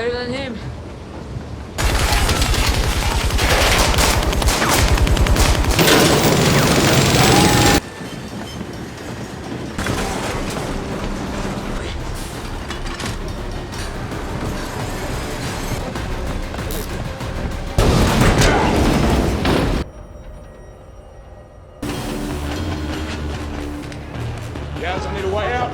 better than him. Guys, I need a way out.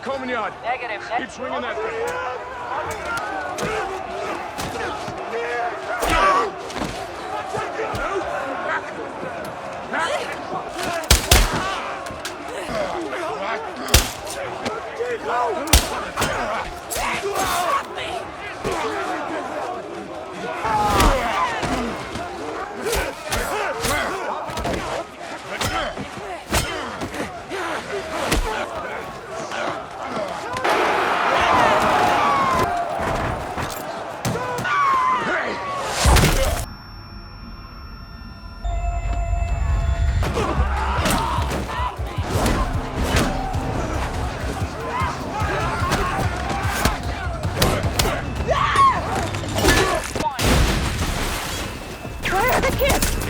Common yard. Negative. Keep swinging that thing.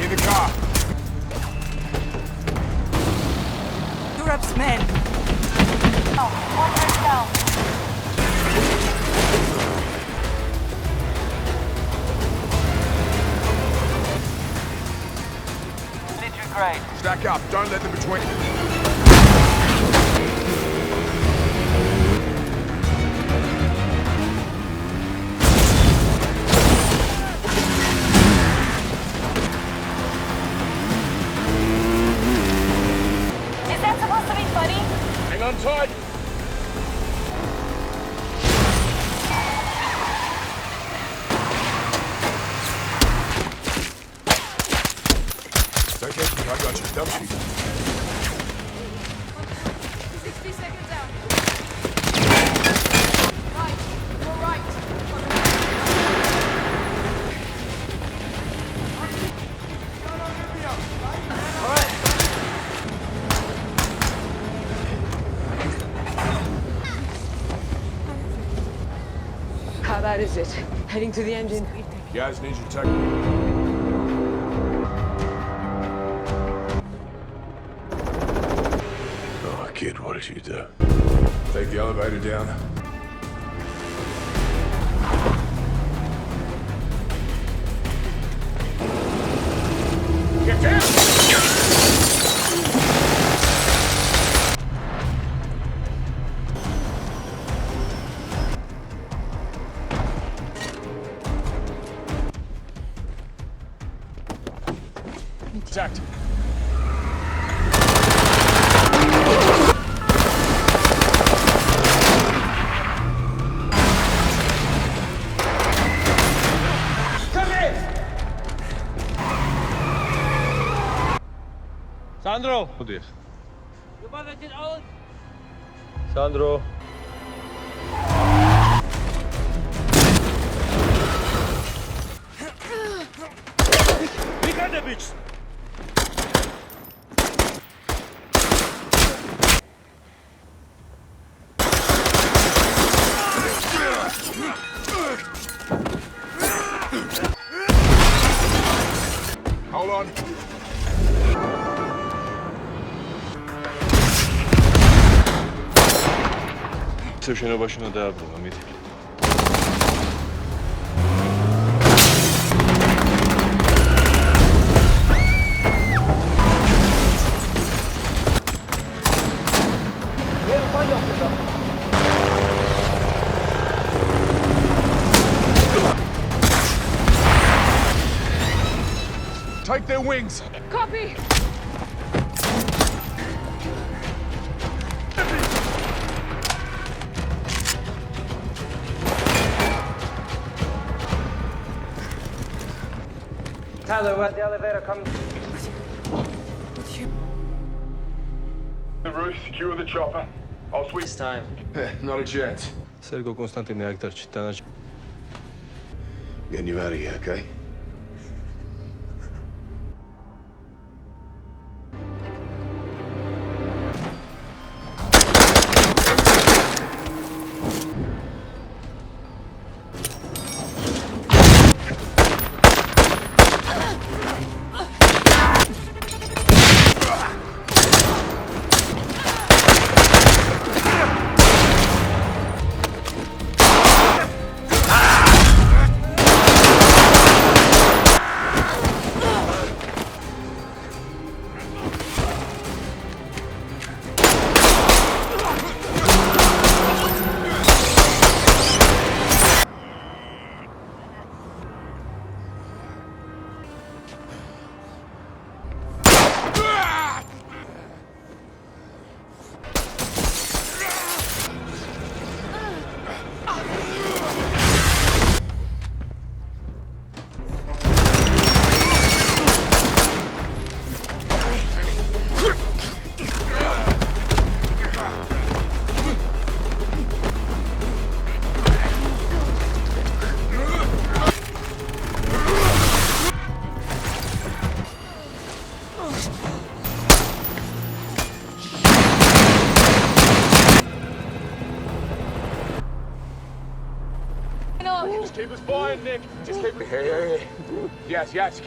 In the car. Europe's men. Oh, one down. Military grade. Stack up. Don't let them between. Hang on tight. It's okay, I got you. Don't shoot. 60 seconds out. Right. You're right. How bad is it? Heading to the engine. Guys, need your tech. Oh, kid, what did you do? Take the elevator down. Get down! Attacked. Come in! Sandro! Wat is? Je man het dit alles? Sandro. Wie kann der Bitch? Hold on. შენობა შენობა დააბრუნა მით. Take their wings. Copy. Tyler, where the elevator comes. The roof, secure the chopper. I'll sweep. This time. Not a chance. Sergo Konstantin Aktar Chitana. Getting you out of here, okay? Just keep us flying, Nick. Just keep. Hey. Yes, yes.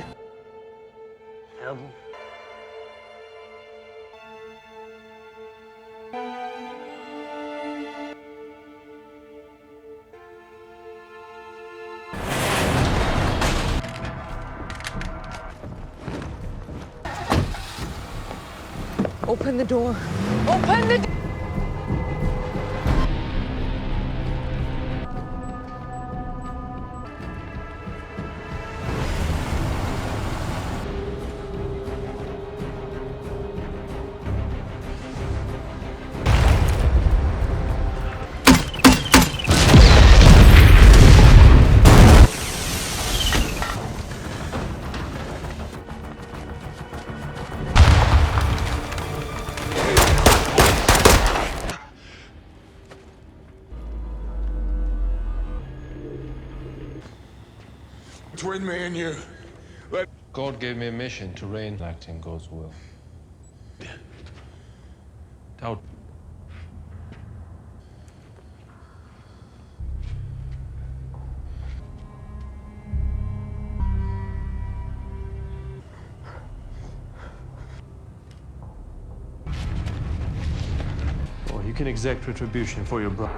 Open the door. Open the door! Between me and you. God gave me a mission to reign acting God's will. Doubt. Or you can exact retribution for your brother.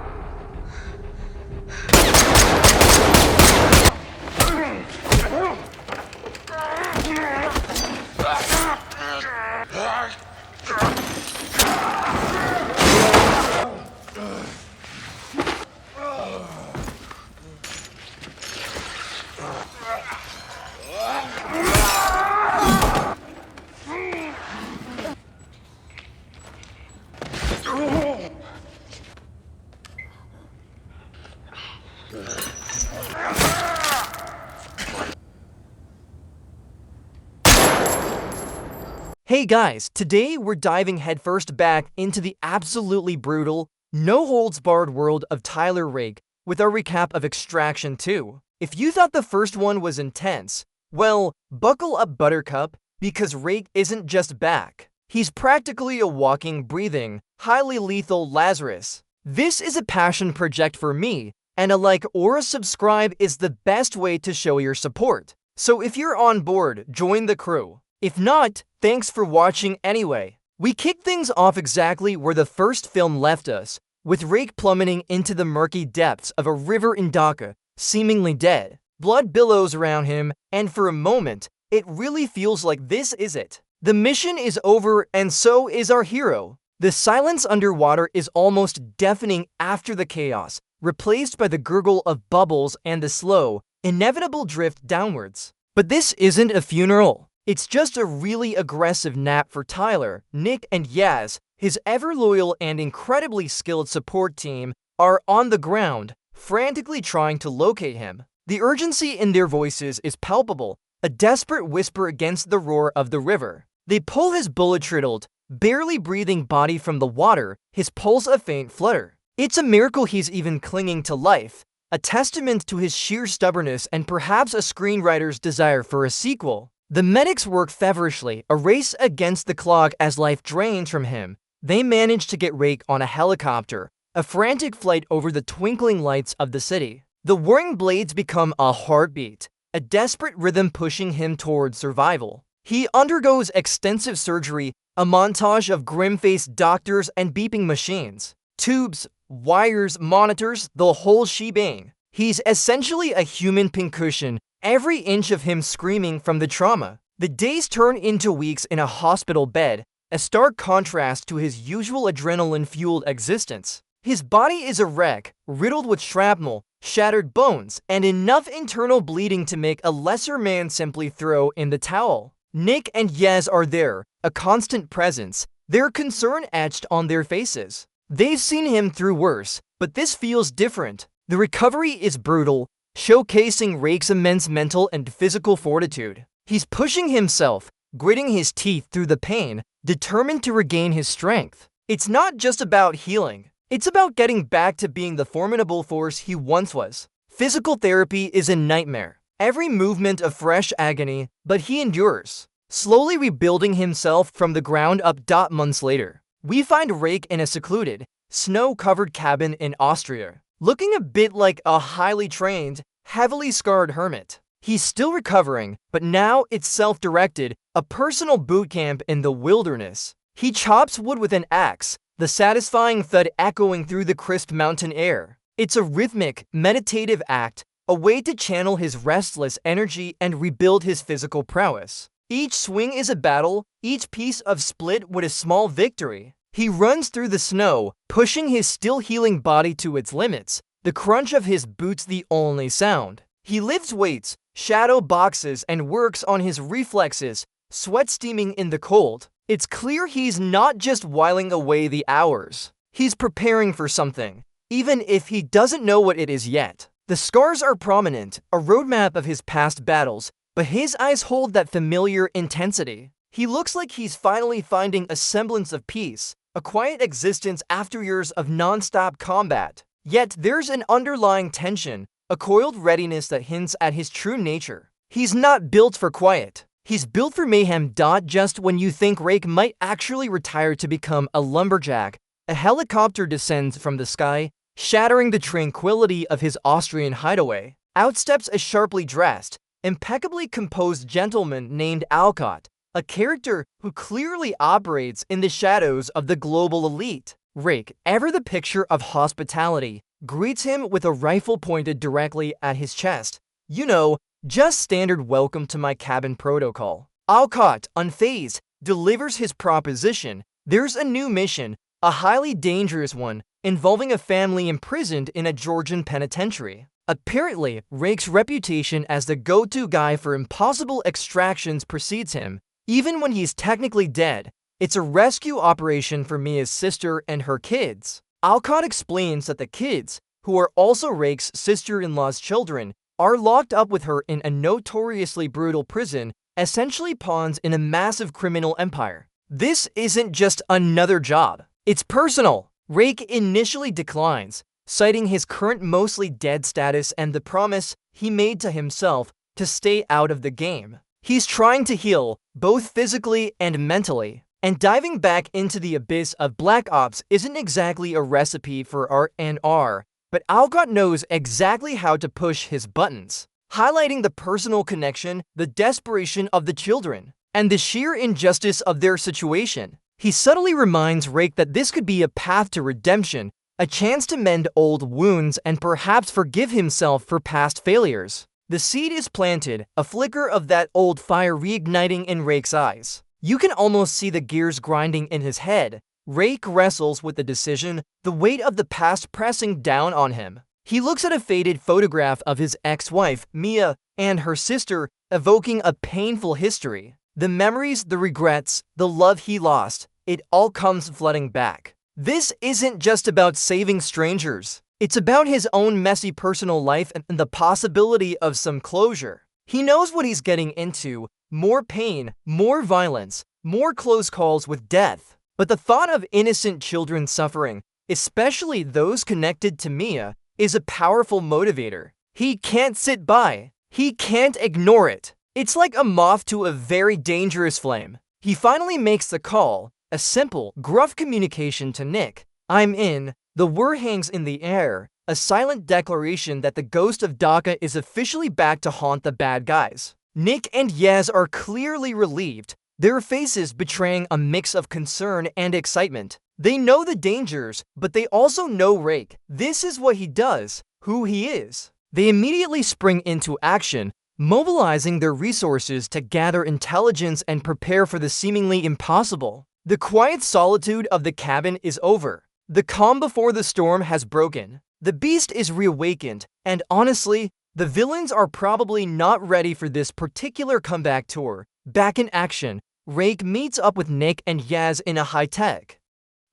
Hey guys, today we're diving headfirst back into the absolutely brutal, no-holds-barred world of Tyler Rake with our recap of Extraction 2. If you thought the first one was intense, well, buckle up Buttercup, because Rake isn't just back. He's practically a walking, breathing, highly lethal Lazarus. This is a passion project for me, and a like or a subscribe is the best way to show your support. So if you're on board, join the crew. If not, thanks for watching anyway. We kick things off exactly where the first film left us, with Rake plummeting into the murky depths of a river in Dhaka, seemingly dead. Blood billows around him, and for a moment, it really feels like this is it. The mission is over, and so is our hero. The silence underwater is almost deafening after the chaos, replaced by the gurgle of bubbles and the slow, inevitable drift downwards. But this isn't a funeral. It's just a really aggressive nap for Tyler. Nick and Yaz, his ever-loyal and incredibly skilled support team, are on the ground, frantically trying to locate him. The urgency in their voices is palpable, a desperate whisper against the roar of the river. They pull his bullet-riddled, barely breathing body from the water, his pulse a faint flutter. It's a miracle he's even clinging to life, a testament to his sheer stubbornness and perhaps a screenwriter's desire for a sequel. The medics work feverishly, a race against the clock as life drains from him. They manage to get Rake on a helicopter, a frantic flight over the twinkling lights of the city. The whirring blades become a heartbeat, a desperate rhythm pushing him towards survival. He undergoes extensive surgery, a montage of grim-faced doctors and beeping machines. Tubes, wires, monitors, the whole shebang. He's essentially a human pincushion, every inch of him screaming from the trauma. The days turn into weeks in a hospital bed, a stark contrast to his usual adrenaline-fueled existence. His body is a wreck, riddled with shrapnel, shattered bones, and enough internal bleeding to make a lesser man simply throw in the towel. Nick and Yaz are there, a constant presence, their concern etched on their faces. They've seen him through worse, but this feels different. The recovery is brutal, showcasing Rake's immense mental and physical fortitude. He's pushing himself, gritting his teeth through the pain, determined to regain his strength. It's not just about healing. It's about getting back to being the formidable force he once was. Physical therapy is a nightmare. Every movement a fresh agony, but he endures, slowly rebuilding himself from the ground up. Months later, we find Rake in a secluded, snow-covered cabin in Austria, looking a bit like a highly trained, heavily scarred hermit. He's still recovering, but now it's self-directed, a personal boot camp in the wilderness. He chops wood with an axe, the satisfying thud echoing through the crisp mountain air. It's a rhythmic, meditative act, a way to channel his restless energy and rebuild his physical prowess. Each swing is a battle, each piece of split with a small victory. He runs through the snow, pushing his still-healing body to its limits, the crunch of his boots the only sound. He lifts weights, shadow boxes, and works on his reflexes, sweat steaming in the cold. It's clear he's not just whiling away the hours. He's preparing for something, even if he doesn't know what it is yet. The scars are prominent, a roadmap of his past battles, but his eyes hold that familiar intensity. He looks like he's finally finding a semblance of peace, a quiet existence after years of non-stop combat. Yet there's an underlying tension, a coiled readiness that hints at his true nature. He's not built for quiet. He's built for mayhem. Just when you think Rake might actually retire to become a lumberjack, a helicopter descends from the sky, shattering the tranquility of his Austrian hideaway. Out steps a sharply dressed, impeccably composed gentleman named Alcott, a character who clearly operates in the shadows of the global elite. Rake, ever the picture of hospitality, greets him with a rifle pointed directly at his chest. You know, just standard welcome to my cabin protocol. Alcott, unfazed, delivers his proposition. There's a new mission, a highly dangerous one, involving a family imprisoned in a Georgian penitentiary. Apparently, Rake's reputation as the go-to guy for impossible extractions precedes him. Even when he's technically dead, it's a rescue operation for Mia's sister and her kids. Alcott explains that the kids, who are also Rake's sister-in-law's children, are locked up with her in a notoriously brutal prison, essentially pawns in a massive criminal empire. This isn't just another job. It's personal. Rake initially declines, citing his current mostly dead status and the promise he made to himself to stay out of the game. He's trying to heal, both physically and mentally. And diving back into the abyss of Black Ops isn't exactly a recipe for R&R, but Alcott knows exactly how to push his buttons, highlighting the personal connection, the desperation of the children, and the sheer injustice of their situation. He subtly reminds Rake that this could be a path to redemption, a chance to mend old wounds and perhaps forgive himself for past failures. The seed is planted, a flicker of that old fire reigniting in Rake's eyes. You can almost see the gears grinding in his head. Rake wrestles with the decision, the weight of the past pressing down on him. He looks at a faded photograph of his ex-wife, Mia, and her sister, evoking a painful history. The memories, the regrets, the love he lost, it all comes flooding back. This isn't just about saving strangers. It's about his own messy personal life and the possibility of some closure. He knows what he's getting into: more pain, more violence, more close calls with death. But the thought of innocent children suffering, especially those connected to Mia, is a powerful motivator. He can't sit by. He can't ignore it. It's like a moth to a very dangerous flame. He finally makes the call, a simple, gruff communication to Nick. "I'm in." The word hangs in the air, a silent declaration that the ghost of Dhaka is officially back to haunt the bad guys. Nick and Yaz are clearly relieved, their faces betraying a mix of concern and excitement. They know the dangers, but they also know Rake. This is what he does, who he is. They immediately spring into action, mobilizing their resources to gather intelligence and prepare for the seemingly impossible. The quiet solitude of the cabin is over. The calm before the storm has broken. The beast is reawakened, and honestly, the villains are probably not ready for this particular comeback tour. Back in action, Rake meets up with Nick and Yaz in a high-tech,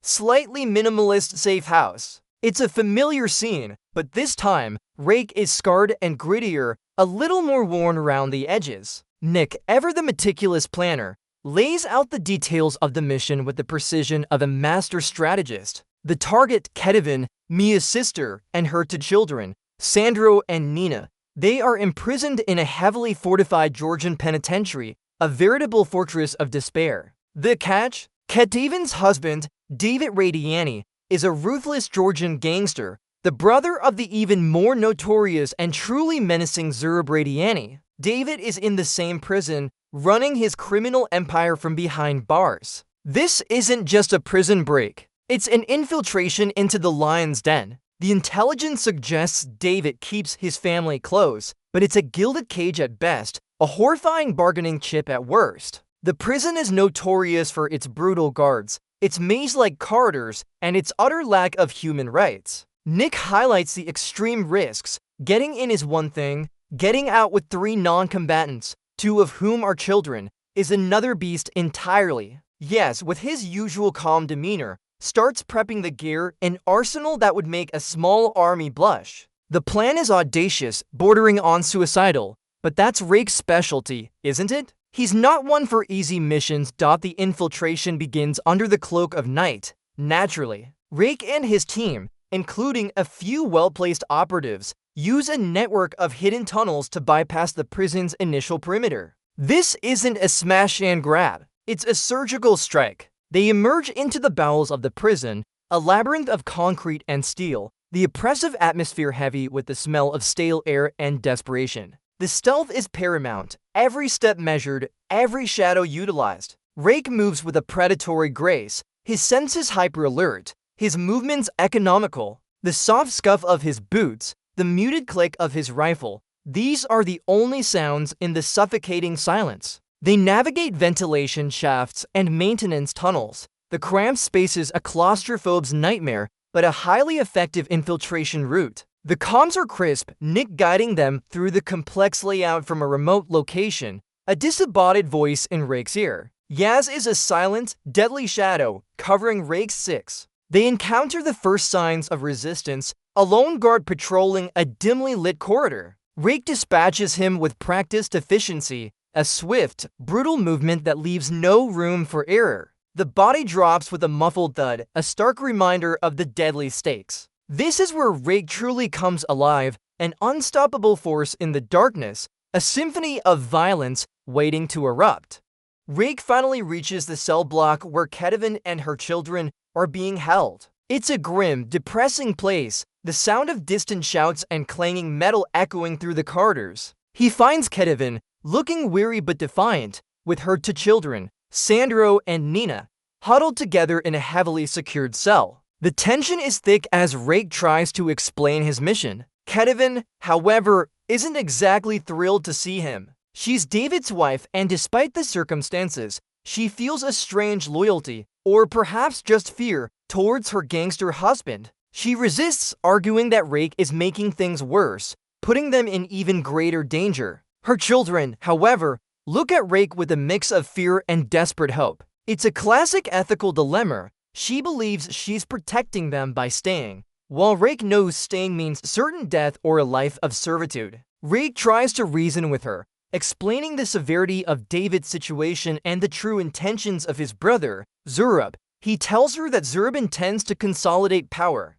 slightly minimalist safe house. It's a familiar scene, but this time, Rake is scarred and grittier, a little more worn around the edges. Nick, ever the meticulous planner, lays out the details of the mission with the precision of a master strategist. The target, Kevin, Mia's sister, and her two children, Sandro and Nina. They are imprisoned in a heavily fortified Georgian penitentiary, a veritable fortress of despair. The catch? Kevin's husband, David Radiani, is a ruthless Georgian gangster, the brother of the even more notorious and truly menacing Zurab Radiani. David is in the same prison, running his criminal empire from behind bars. This isn't just a prison break. It's an infiltration into the lion's den. The intelligence suggests David keeps his family close, but it's a gilded cage at best, a horrifying bargaining chip at worst. The prison is notorious for its brutal guards, its maze-like corridors, and its utter lack of human rights. Nick highlights the extreme risks. Getting in is one thing, getting out with 3 non-combatants, 2 of whom are children, is another beast entirely. Yes, with his usual calm demeanor, starts prepping the gear, an arsenal that would make a small army blush. The plan is audacious, bordering on suicidal, but that's Rake's specialty, isn't it? He's not one for easy missions. The infiltration begins under the cloak of night, naturally. Rake and his team, including a few well-placed operatives, use a network of hidden tunnels to bypass the prison's initial perimeter. This isn't a smash and grab, it's a surgical strike. They emerge into the bowels of the prison, a labyrinth of concrete and steel, the oppressive atmosphere heavy with the smell of stale air and desperation. The stealth is paramount, every step measured, every shadow utilized. Rake moves with a predatory grace, his senses hyper-alert, his movements economical. The soft scuff of his boots, the muted click of his rifle, these are the only sounds in the suffocating silence. They navigate ventilation shafts and maintenance tunnels. The cramped space is a claustrophobe's nightmare, but a highly effective infiltration route. The comms are crisp, Nick guiding them through the complex layout from a remote location, a disembodied voice in Rake's ear. Yaz is a silent, deadly shadow, covering Rake's 6. They encounter the first signs of resistance, a lone guard patrolling a dimly lit corridor. Rake dispatches him with practiced efficiency, a swift, brutal movement that leaves no room for error. The body drops with a muffled thud, a stark reminder of the deadly stakes. This is where Rake truly comes alive, an unstoppable force in the darkness, a symphony of violence waiting to erupt. Rake finally reaches the cell block where Kevin and her children are being held. It's a grim, depressing place, the sound of distant shouts and clanging metal echoing through the corridors. He finds Kevin, looking weary but defiant, with her two children, Sandro and Nina, huddled together in a heavily secured cell. The tension is thick as Rake tries to explain his mission. Kevin, however, isn't exactly thrilled to see him. She's David's wife, and despite the circumstances, she feels a strange loyalty, or perhaps just fear, towards her gangster husband. She resists, arguing that Rake is making things worse, putting them in even greater danger. Her children, however, look at Rake with a mix of fear and desperate hope. It's a classic ethical dilemma. She believes she's protecting them by staying, while Rake knows staying means certain death or a life of servitude. Rake tries to reason with her, Explaining the severity of David's situation and the true intentions of his brother, Zurab, he tells her that Zurab intends to consolidate power,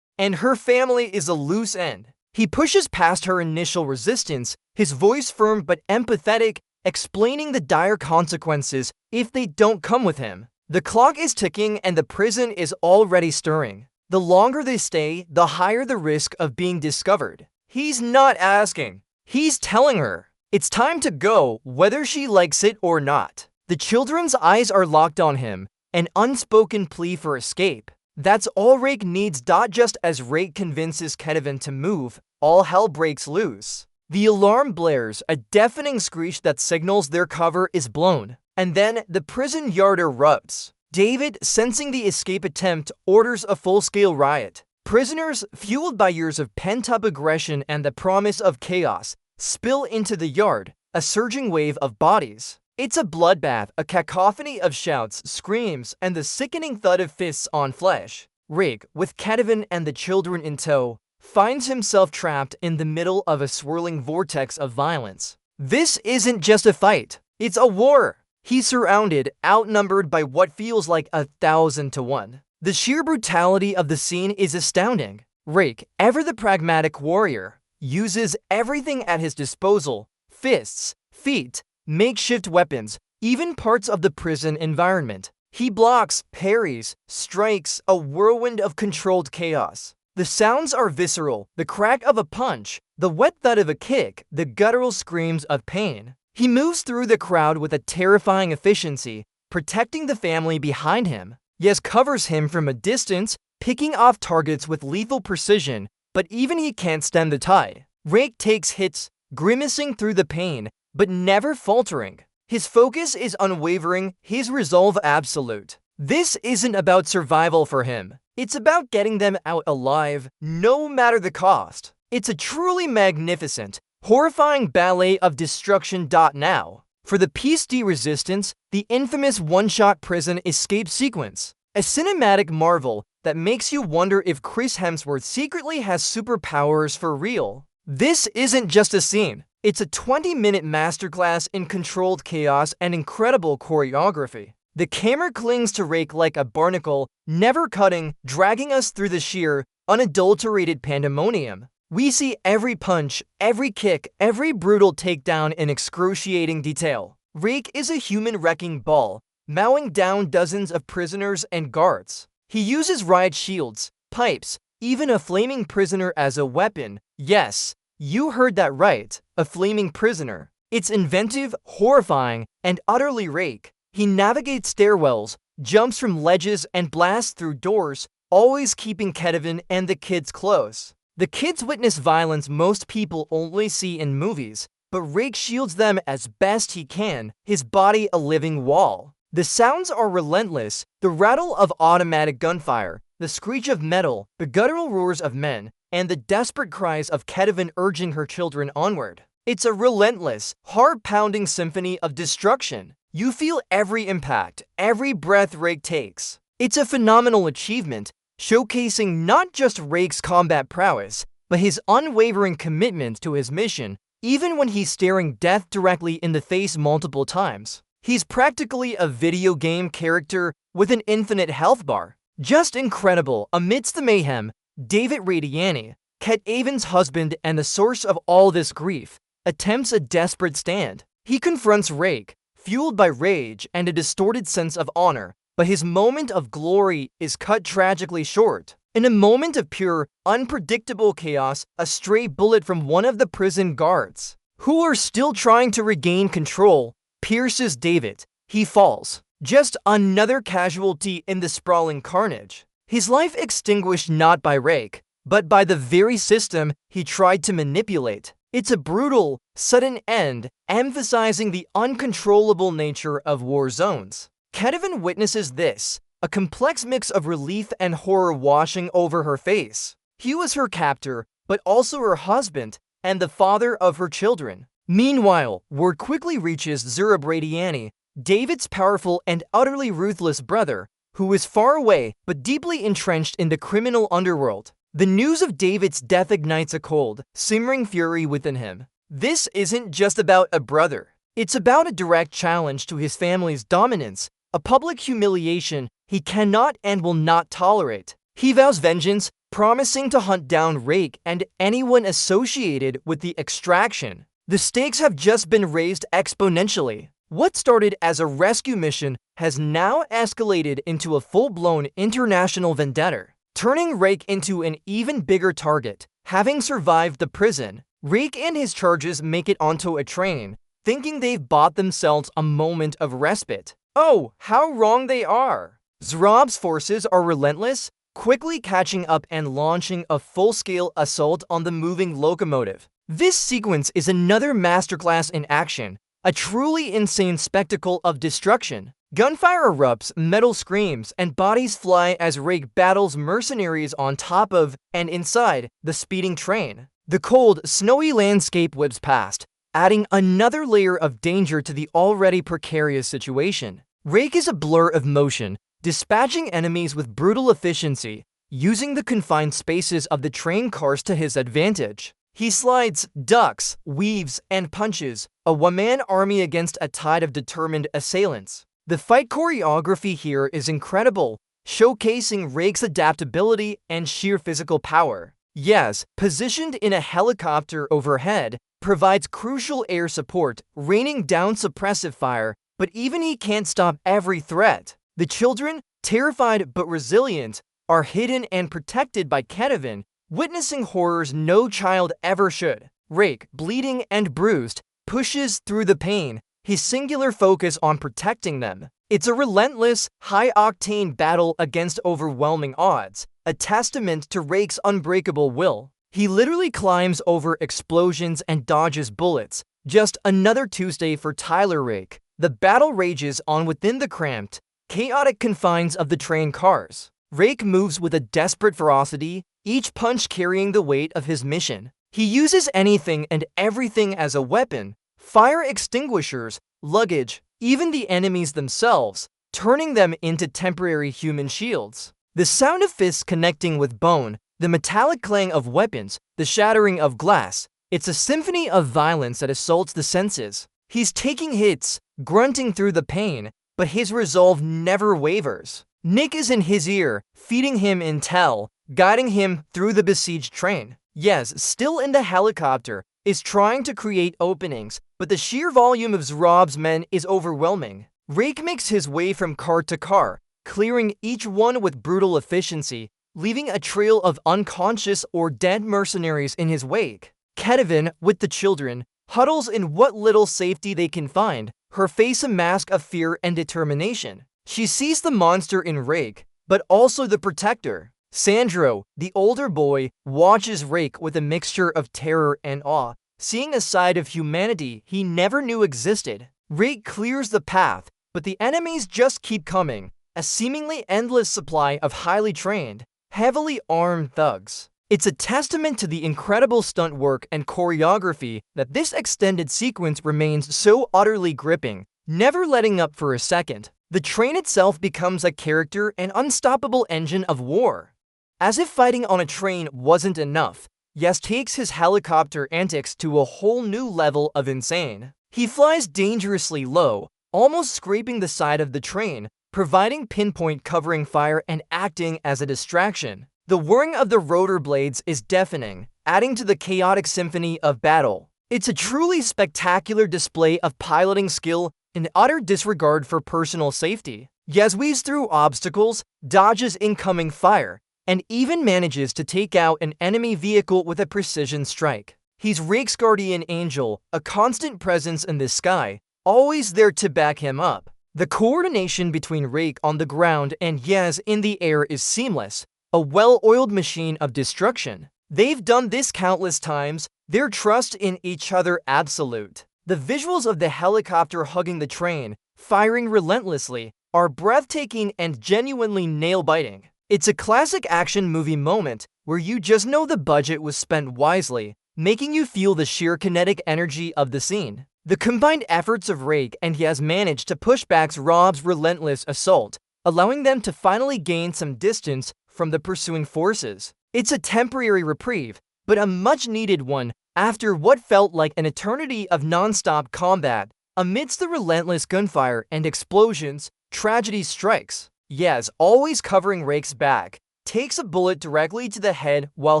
and her family is a loose end. He pushes past her initial resistance, his voice firm but empathetic, explaining the dire consequences if they don't come with him. The clock is ticking and the prison is already stirring. The longer they stay, the higher the risk of being discovered. He's not asking. He's telling her. It's time to go, whether she likes it or not. The children's eyes are locked on him, an unspoken plea for escape. That's all Rake needs. Just as Rake convinces Kevin to move, all hell breaks loose. The alarm blares, a deafening screech that signals their cover is blown. And then the prison yard erupts. David, sensing the escape attempt, orders a full-scale riot. Prisoners, fueled by years of pent-up aggression and the promise of chaos, spill into the yard, a surging wave of bodies. It's a bloodbath, a cacophony of shouts, screams, and the sickening thud of fists on flesh. Rake, with Kevin and the children in tow, finds himself trapped in the middle of a swirling vortex of violence. This isn't just a fight, it's a war. He's surrounded, outnumbered by what feels like 1,000 to 1. The sheer brutality of the scene is astounding. Rake, ever the pragmatic warrior, uses everything at his disposal: fists, feet, makeshift weapons, even parts of the prison environment. He blocks, parries, strikes, a whirlwind of controlled chaos. The sounds are visceral: the crack of a punch, the wet thud of a kick, the guttural screams of pain. He moves through the crowd with a terrifying efficiency, protecting the family behind him. Yes, covers him from a distance, picking off targets with lethal precision, but even he can't stem the tide. Rake takes hits, grimacing through the pain, but never faltering. His focus is unwavering, his resolve absolute. This isn't about survival for him. It's about getting them out alive, no matter the cost. It's a truly magnificent, horrifying ballet of destruction. Now, for the piece de resistance, the infamous one-shot prison escape sequence. A cinematic marvel that makes you wonder if Chris Hemsworth secretly has superpowers for real. This isn't just a scene. It's a 20-minute masterclass in controlled chaos and incredible choreography. The camera clings to Rake like a barnacle, never cutting, dragging us through the sheer, unadulterated pandemonium. We see every punch, every kick, every brutal takedown in excruciating detail. Rake is a human wrecking ball, mowing down dozens of prisoners and guards. He uses riot shields, pipes, even a flaming prisoner as a weapon. Yes, you heard that right, a flaming prisoner. It's inventive, horrifying, and utterly Rake. He navigates stairwells, jumps from ledges, and blasts through doors, always keeping Kevin and the kids close. The kids witness violence most people only see in movies, but Rake shields them as best he can, his body a living wall. The sounds are relentless: the rattle of automatic gunfire, the screech of metal, the guttural roars of men, and the desperate cries of Kevin urging her children onward. It's a relentless, heart-pounding symphony of destruction. You feel every impact, every breath Rake takes. It's a phenomenal achievement, showcasing not just Rake's combat prowess, but his unwavering commitment to his mission, even when he's staring death directly in the face multiple times. He's practically a video game character with an infinite health bar. Just incredible. Amidst the mayhem, David Radiani, Kevin's husband and the source of all this grief, attempts a desperate stand. He confronts Rake, fueled by rage and a distorted sense of honor, but his moment of glory is cut tragically short. In a moment of pure, unpredictable chaos, a stray bullet from one of the prison guards, who are still trying to regain control, pierces David. He falls. Just another casualty in the sprawling carnage. His life extinguished not by Rake, but by the very system he tried to manipulate. It's a brutal, sudden end, emphasizing the uncontrollable nature of war zones. Kevin witnesses this, a complex mix of relief and horror washing over her face. He was her captor, but also her husband, and the father of her children. Meanwhile, word quickly reaches Zurab Radiani, David's powerful and utterly ruthless brother, who is far away but deeply entrenched in the criminal underworld. The news of David's death ignites a cold, simmering fury within him. This isn't just about a brother. It's about a direct challenge to his family's dominance, a public humiliation he cannot and will not tolerate. He vows vengeance, promising to hunt down Rake and anyone associated with the extraction. The stakes have just been raised exponentially. What started as a rescue mission has now escalated into a full-blown international vendetta, turning Rake into an even bigger target. Having survived the prison, Rake and his charges make it onto a train, thinking they've bought themselves a moment of respite. Oh, how wrong they are! Zrob's forces are relentless, quickly catching up and launching a full-scale assault on the moving locomotive. This sequence is another masterclass in action, a truly insane spectacle of destruction. Gunfire erupts, metal screams, and bodies fly as Rake battles mercenaries on top of and inside the speeding train. The cold, snowy landscape whips past, adding another layer of danger to the already precarious situation. Rake is a blur of motion, dispatching enemies with brutal efficiency, using the confined spaces of the train cars to his advantage. He slides, ducks, weaves, and punches, a one-man army against a tide of determined assailants. The fight choreography here is incredible, showcasing Rake's adaptability and sheer physical power. Yes, positioned in a helicopter overhead, provides crucial air support, raining down suppressive fire, but even he can't stop every threat. The children, terrified but resilient, are hidden and protected by Kevin, witnessing horrors no child ever should. Rake, bleeding and bruised, pushes through the pain, his singular focus on protecting them. It's a relentless, high-octane battle against overwhelming odds, a testament to Rake's unbreakable will. He literally climbs over explosions and dodges bullets. Just another Tuesday for Tyler Rake. The battle rages on within the cramped, chaotic confines of the train cars. Rake moves with a desperate ferocity, each punch carrying the weight of his mission. He uses anything and everything as a weapon, fire extinguishers, luggage, even the enemies themselves, turning them into temporary human shields. The sound of fists connecting with bone, the metallic clang of weapons, the shattering of glass, it's a symphony of violence that assaults the senses. He's taking hits, grunting through the pain, but his resolve never wavers. Nick is in his ear, feeding him intel, guiding him through the besieged train. Yes, still in the helicopter, is trying to create openings, but the sheer volume of Zrob's men is overwhelming. Rake makes his way from car to car, clearing each one with brutal efficiency, leaving a trail of unconscious or dead mercenaries in his wake. Kevin, with the children, huddles in what little safety they can find, her face a mask of fear and determination. She sees the monster in Rake, but also the protector. Sandro, the older boy, watches Rake with a mixture of terror and awe, seeing a side of humanity he never knew existed. Rake clears the path, but the enemies just keep coming, a seemingly endless supply of highly trained, heavily armed thugs. It's a testament to the incredible stunt work and choreography that this extended sequence remains so utterly gripping, never letting up for a second. The train itself becomes a character and unstoppable engine of war. As if fighting on a train wasn't enough, Yes takes his helicopter antics to a whole new level of insane. He flies dangerously low, almost scraping the side of the train, providing pinpoint covering fire and acting as a distraction. The whirring of the rotor blades is deafening, adding to the chaotic symphony of battle. It's a truly spectacular display of piloting skill and utter disregard for personal safety. Yaz weaves through obstacles, dodges incoming fire, and even manages to take out an enemy vehicle with a precision strike. He's Rake's guardian angel, a constant presence in the sky, always there to back him up. The coordination between Rake on the ground and Yaz in the air is seamless, a well-oiled machine of destruction. They've done this countless times, their trust in each other absolute. The visuals of the helicopter hugging the train, firing relentlessly, are breathtaking and genuinely nail-biting. It's a classic action movie moment where you just know the budget was spent wisely, making you feel the sheer kinetic energy of the scene. The combined efforts of Rake and Yaz managed to push back Rob's relentless assault, allowing them to finally gain some distance from the pursuing forces. It's a temporary reprieve, but a much-needed one, After what felt like an eternity of non-stop combat, amidst the relentless gunfire and explosions, tragedy strikes. Yaz, always covering Rake's back, takes a bullet directly to the head while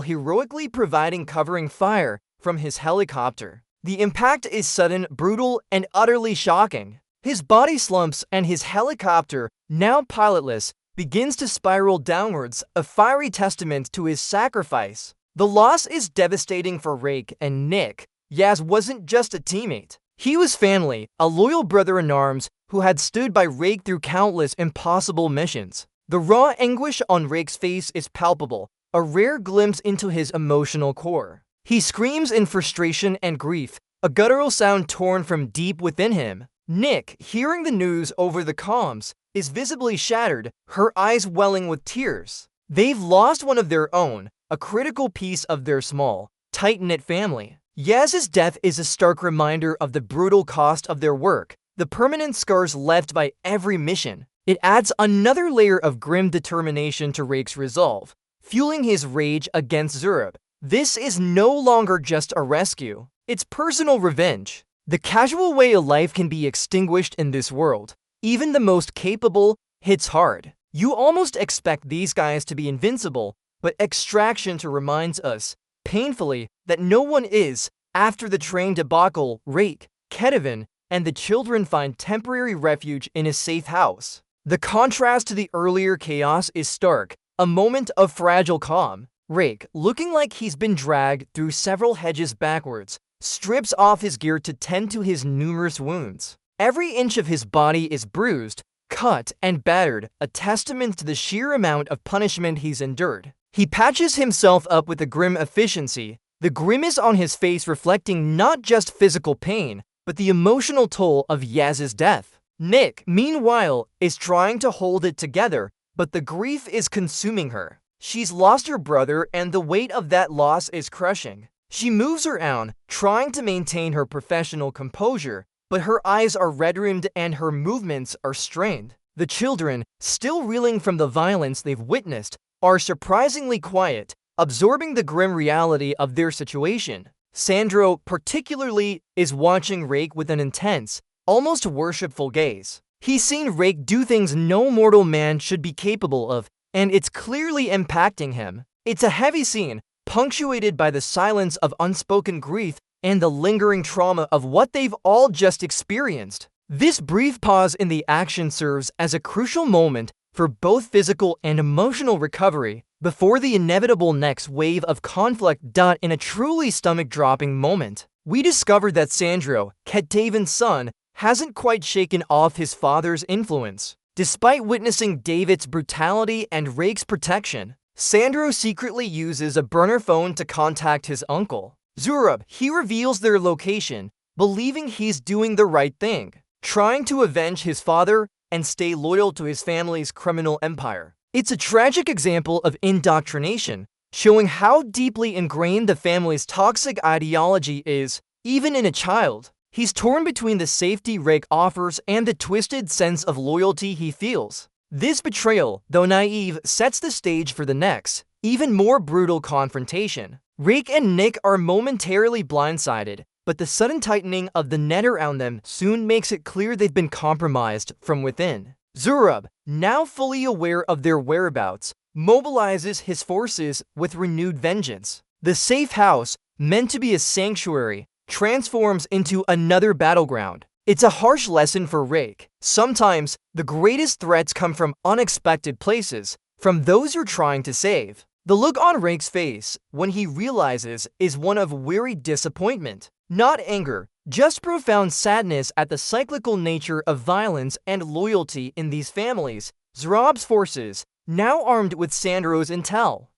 heroically providing covering fire from his helicopter. The impact is sudden, brutal, and utterly shocking. His body slumps and his helicopter, now pilotless, begins to spiral downwards, a fiery testament to his sacrifice. The loss is devastating for Rake and Nick. Yaz wasn't just a teammate. He was family, a loyal brother-in-arms who had stood by Rake through countless impossible missions. The raw anguish on Rake's face is palpable, a rare glimpse into his emotional core. He screams in frustration and grief, a guttural sound torn from deep within him. Nick, hearing the news over the comms, is visibly shattered, her eyes welling with tears. They've lost one of their own, a critical piece of their small, tight-knit family. Yaz's death is a stark reminder of the brutal cost of their work, the permanent scars left by every mission. It adds another layer of grim determination to Rake's resolve, fueling his rage against Zurab. This is no longer just a rescue, it's personal revenge. The casual way of life can be extinguished in this world. Even the most capable hits hard. You almost expect these guys to be invincible, but Extraction reminds us, painfully, that no one is. After the train debacle, Rake, Kedivin, and the children find temporary refuge in a safe house. The contrast to the earlier chaos is stark, a moment of fragile calm. Rake, looking like he's been dragged through several hedges backwards, strips off his gear to tend to his numerous wounds. Every inch of his body is bruised, cut, and battered, a testament to the sheer amount of punishment he's endured. He patches himself up with a grim efficiency, the grimace on his face reflecting not just physical pain, but the emotional toll of Yaz's death. Nick, meanwhile, is trying to hold it together, but the grief is consuming her. She's lost her brother, and the weight of that loss is crushing. She moves around, trying to maintain her professional composure, but her eyes are red-rimmed and her movements are strained. The children, still reeling from the violence they've witnessed, are surprisingly quiet, absorbing the grim reality of their situation. Sandro, particularly, is watching Rake with an intense, almost worshipful gaze. He's seen Rake do things no mortal man should be capable of, and it's clearly impacting him. It's a heavy scene, punctuated by the silence of unspoken grief and the lingering trauma of what they've all just experienced. This brief pause in the action serves as a crucial moment for both physical and emotional recovery before the inevitable next wave of conflict. In a truly stomach-dropping moment, we discover that Sandro, Ketavin's son, hasn't quite shaken off his father's influence. Despite witnessing David's brutality and Rake's protection, Sandro secretly uses a burner phone to contact his uncle, Zurab. He reveals their location, believing he's doing the right thing, trying to avenge his father and stay loyal to his family's criminal empire. It's a tragic example of indoctrination, showing how deeply ingrained the family's toxic ideology is, even in a child. He's torn between the safety Rake offers and the twisted sense of loyalty he feels. This betrayal, though naive, sets the stage for the next, even more brutal confrontation. Rake and Nick are momentarily blindsided, but the sudden tightening of the net around them soon makes it clear they've been compromised from within. Zurab, now fully aware of their whereabouts, mobilizes his forces with renewed vengeance. The safe house, meant to be a sanctuary, transforms into another battleground. It's a harsh lesson for Rake. Sometimes, the greatest threats come from unexpected places, from those you're trying to save. The look on Rake's face, when he realizes, is one of weary disappointment. Not anger, just profound sadness at the cyclical nature of violence and loyalty in these families. Zurab's forces, now armed with Sandro's intel,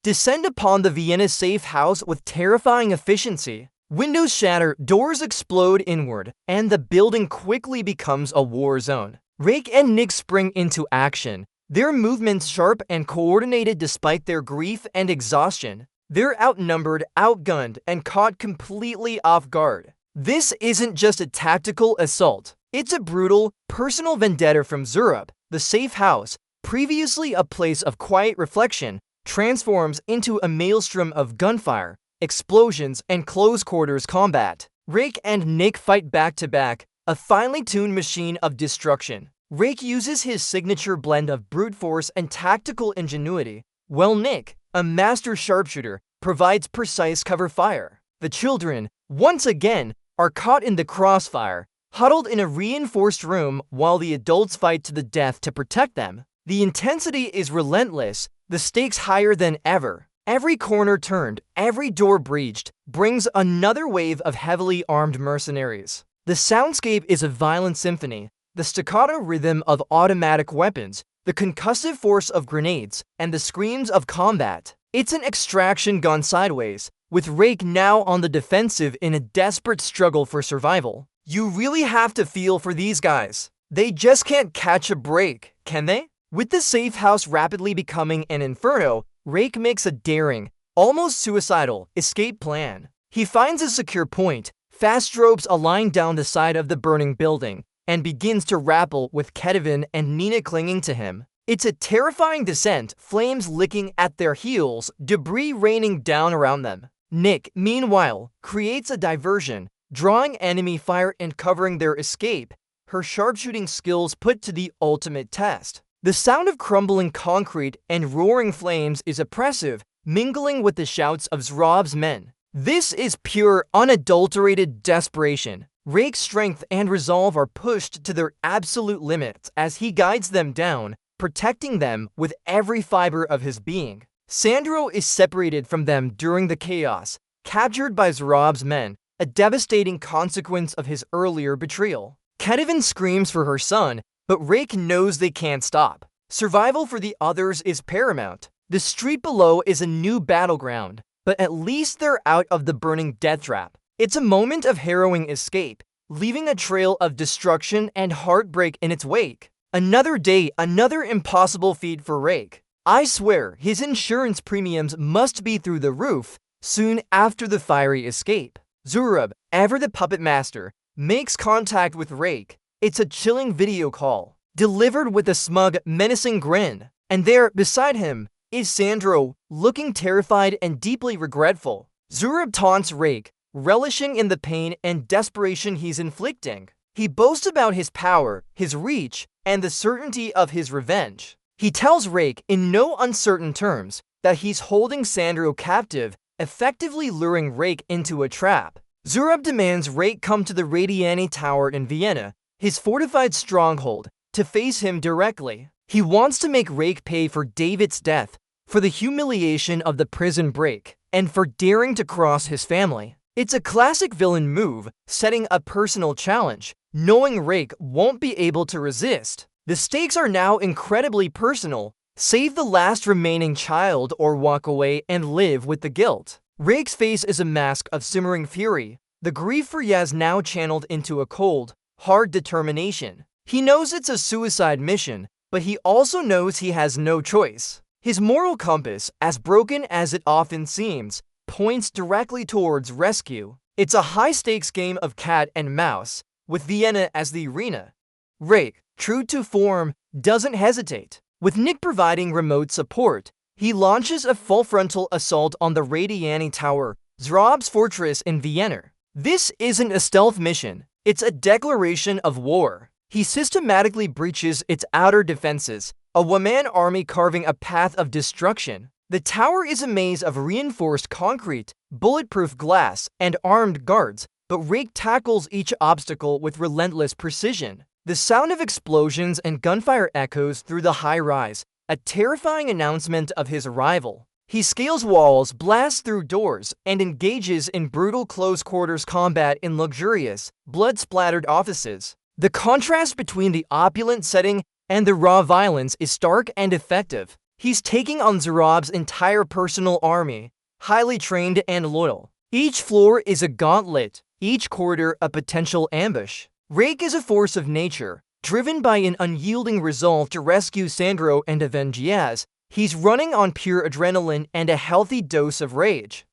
descend upon the Vienna safe house with terrifying efficiency. Windows shatter, doors explode inward, and the building quickly becomes a war zone. Rake and Nick spring into action, their movements sharp and coordinated despite their grief and exhaustion. They're outnumbered, outgunned, and caught completely off guard. This isn't just a tactical assault. It's a brutal, personal vendetta from Zurab. The safe house, previously a place of quiet reflection, transforms into a maelstrom of gunfire, explosions, and close quarters combat. Rake and Nick fight back to back, a finely tuned machine of destruction. Rake uses his signature blend of brute force and tactical ingenuity, while Nick, a master sharpshooter, provides precise cover fire. The children, once again, are caught in the crossfire, huddled in a reinforced room while the adults fight to the death to protect them. The intensity is relentless, the stakes higher than ever. Every corner turned, every door breached, brings another wave of heavily armed mercenaries. The soundscape is a violent symphony, the staccato rhythm of automatic weapons, the concussive force of grenades, and the screams of combat. It's an extraction gone sideways, with Rake now on the defensive in a desperate struggle for survival. You really have to feel for these guys. They just can't catch a break, can they? With the safe house rapidly becoming an inferno, Rake makes a daring, almost suicidal, escape plan. He finds a secure point, fast strobes a line down the side of the burning building, and begins to rappel with Kevin and Nina clinging to him. It's a terrifying descent, flames licking at their heels, debris raining down around them. Nick, meanwhile, creates a diversion, drawing enemy fire and covering their escape, her sharpshooting skills put to the ultimate test. The sound of crumbling concrete and roaring flames is oppressive, mingling with the shouts of Zrob's men. This is pure, unadulterated desperation. Rake's strength and resolve are pushed to their absolute limits as he guides them down, protecting them with every fiber of his being. Sandro is separated from them during the chaos, captured by Zrob's men, a devastating consequence of his earlier betrayal. Kevin screams for her son, but Rake knows they can't stop. Survival for the others is paramount. The street below is a new battleground, but at least they're out of the burning death trap. It's a moment of harrowing escape, leaving a trail of destruction and heartbreak in its wake. Another day, another impossible feat for Rake. I swear, his insurance premiums must be through the roof soon after the fiery escape. Zurab, ever the puppet master, makes contact with Rake. It's a chilling video call, delivered with a smug, menacing grin. And there, beside him, is Sandro, looking terrified and deeply regretful. Zurab taunts Rake, relishing in the pain and desperation he's inflicting. He boasts about his power, his reach, and the certainty of his revenge. He tells Rake in no uncertain terms that he's holding Sandro captive, effectively luring Rake into a trap. Zurab demands Rake come to the Radiani Tower in Vienna, his fortified stronghold, to face him directly. He wants to make Rake pay for David's death, for the humiliation of the prison break, and for daring to cross his family. It's a classic villain move, setting a personal challenge, knowing Rake won't be able to resist. The stakes are now incredibly personal. Save the last remaining child or walk away and live with the guilt. Rake's face is a mask of simmering fury, the grief for Yaz now channeled into a cold, hard determination. He knows it's a suicide mission, but he also knows he has no choice. His moral compass, as broken as it often seems, points directly towards rescue. It's a high-stakes game of cat and mouse, with Vienna as the arena. Rake, true to form, doesn't hesitate. With Nick providing remote support, he launches a full-frontal assault on the Radiani Tower, Zrob's fortress in Vienna. This isn't a stealth mission, it's a declaration of war. He systematically breaches its outer defenses, a one-man army carving a path of destruction. The tower is a maze of reinforced concrete, bulletproof glass, and armed guards, but Rake tackles each obstacle with relentless precision. The sound of explosions and gunfire echoes through the high rise, a terrifying announcement of his arrival. He scales walls, blasts through doors, and engages in brutal close-quarters combat in luxurious, blood-splattered offices. The contrast between the opulent setting and the raw violence is stark and effective. He's taking on Zrob's entire personal army, highly trained and loyal. Each floor is a gauntlet, each corridor a potential ambush. Rake is a force of nature, driven by an unyielding resolve to rescue Sandro and avenge Yaz. He's running on pure adrenaline and a healthy dose of rage,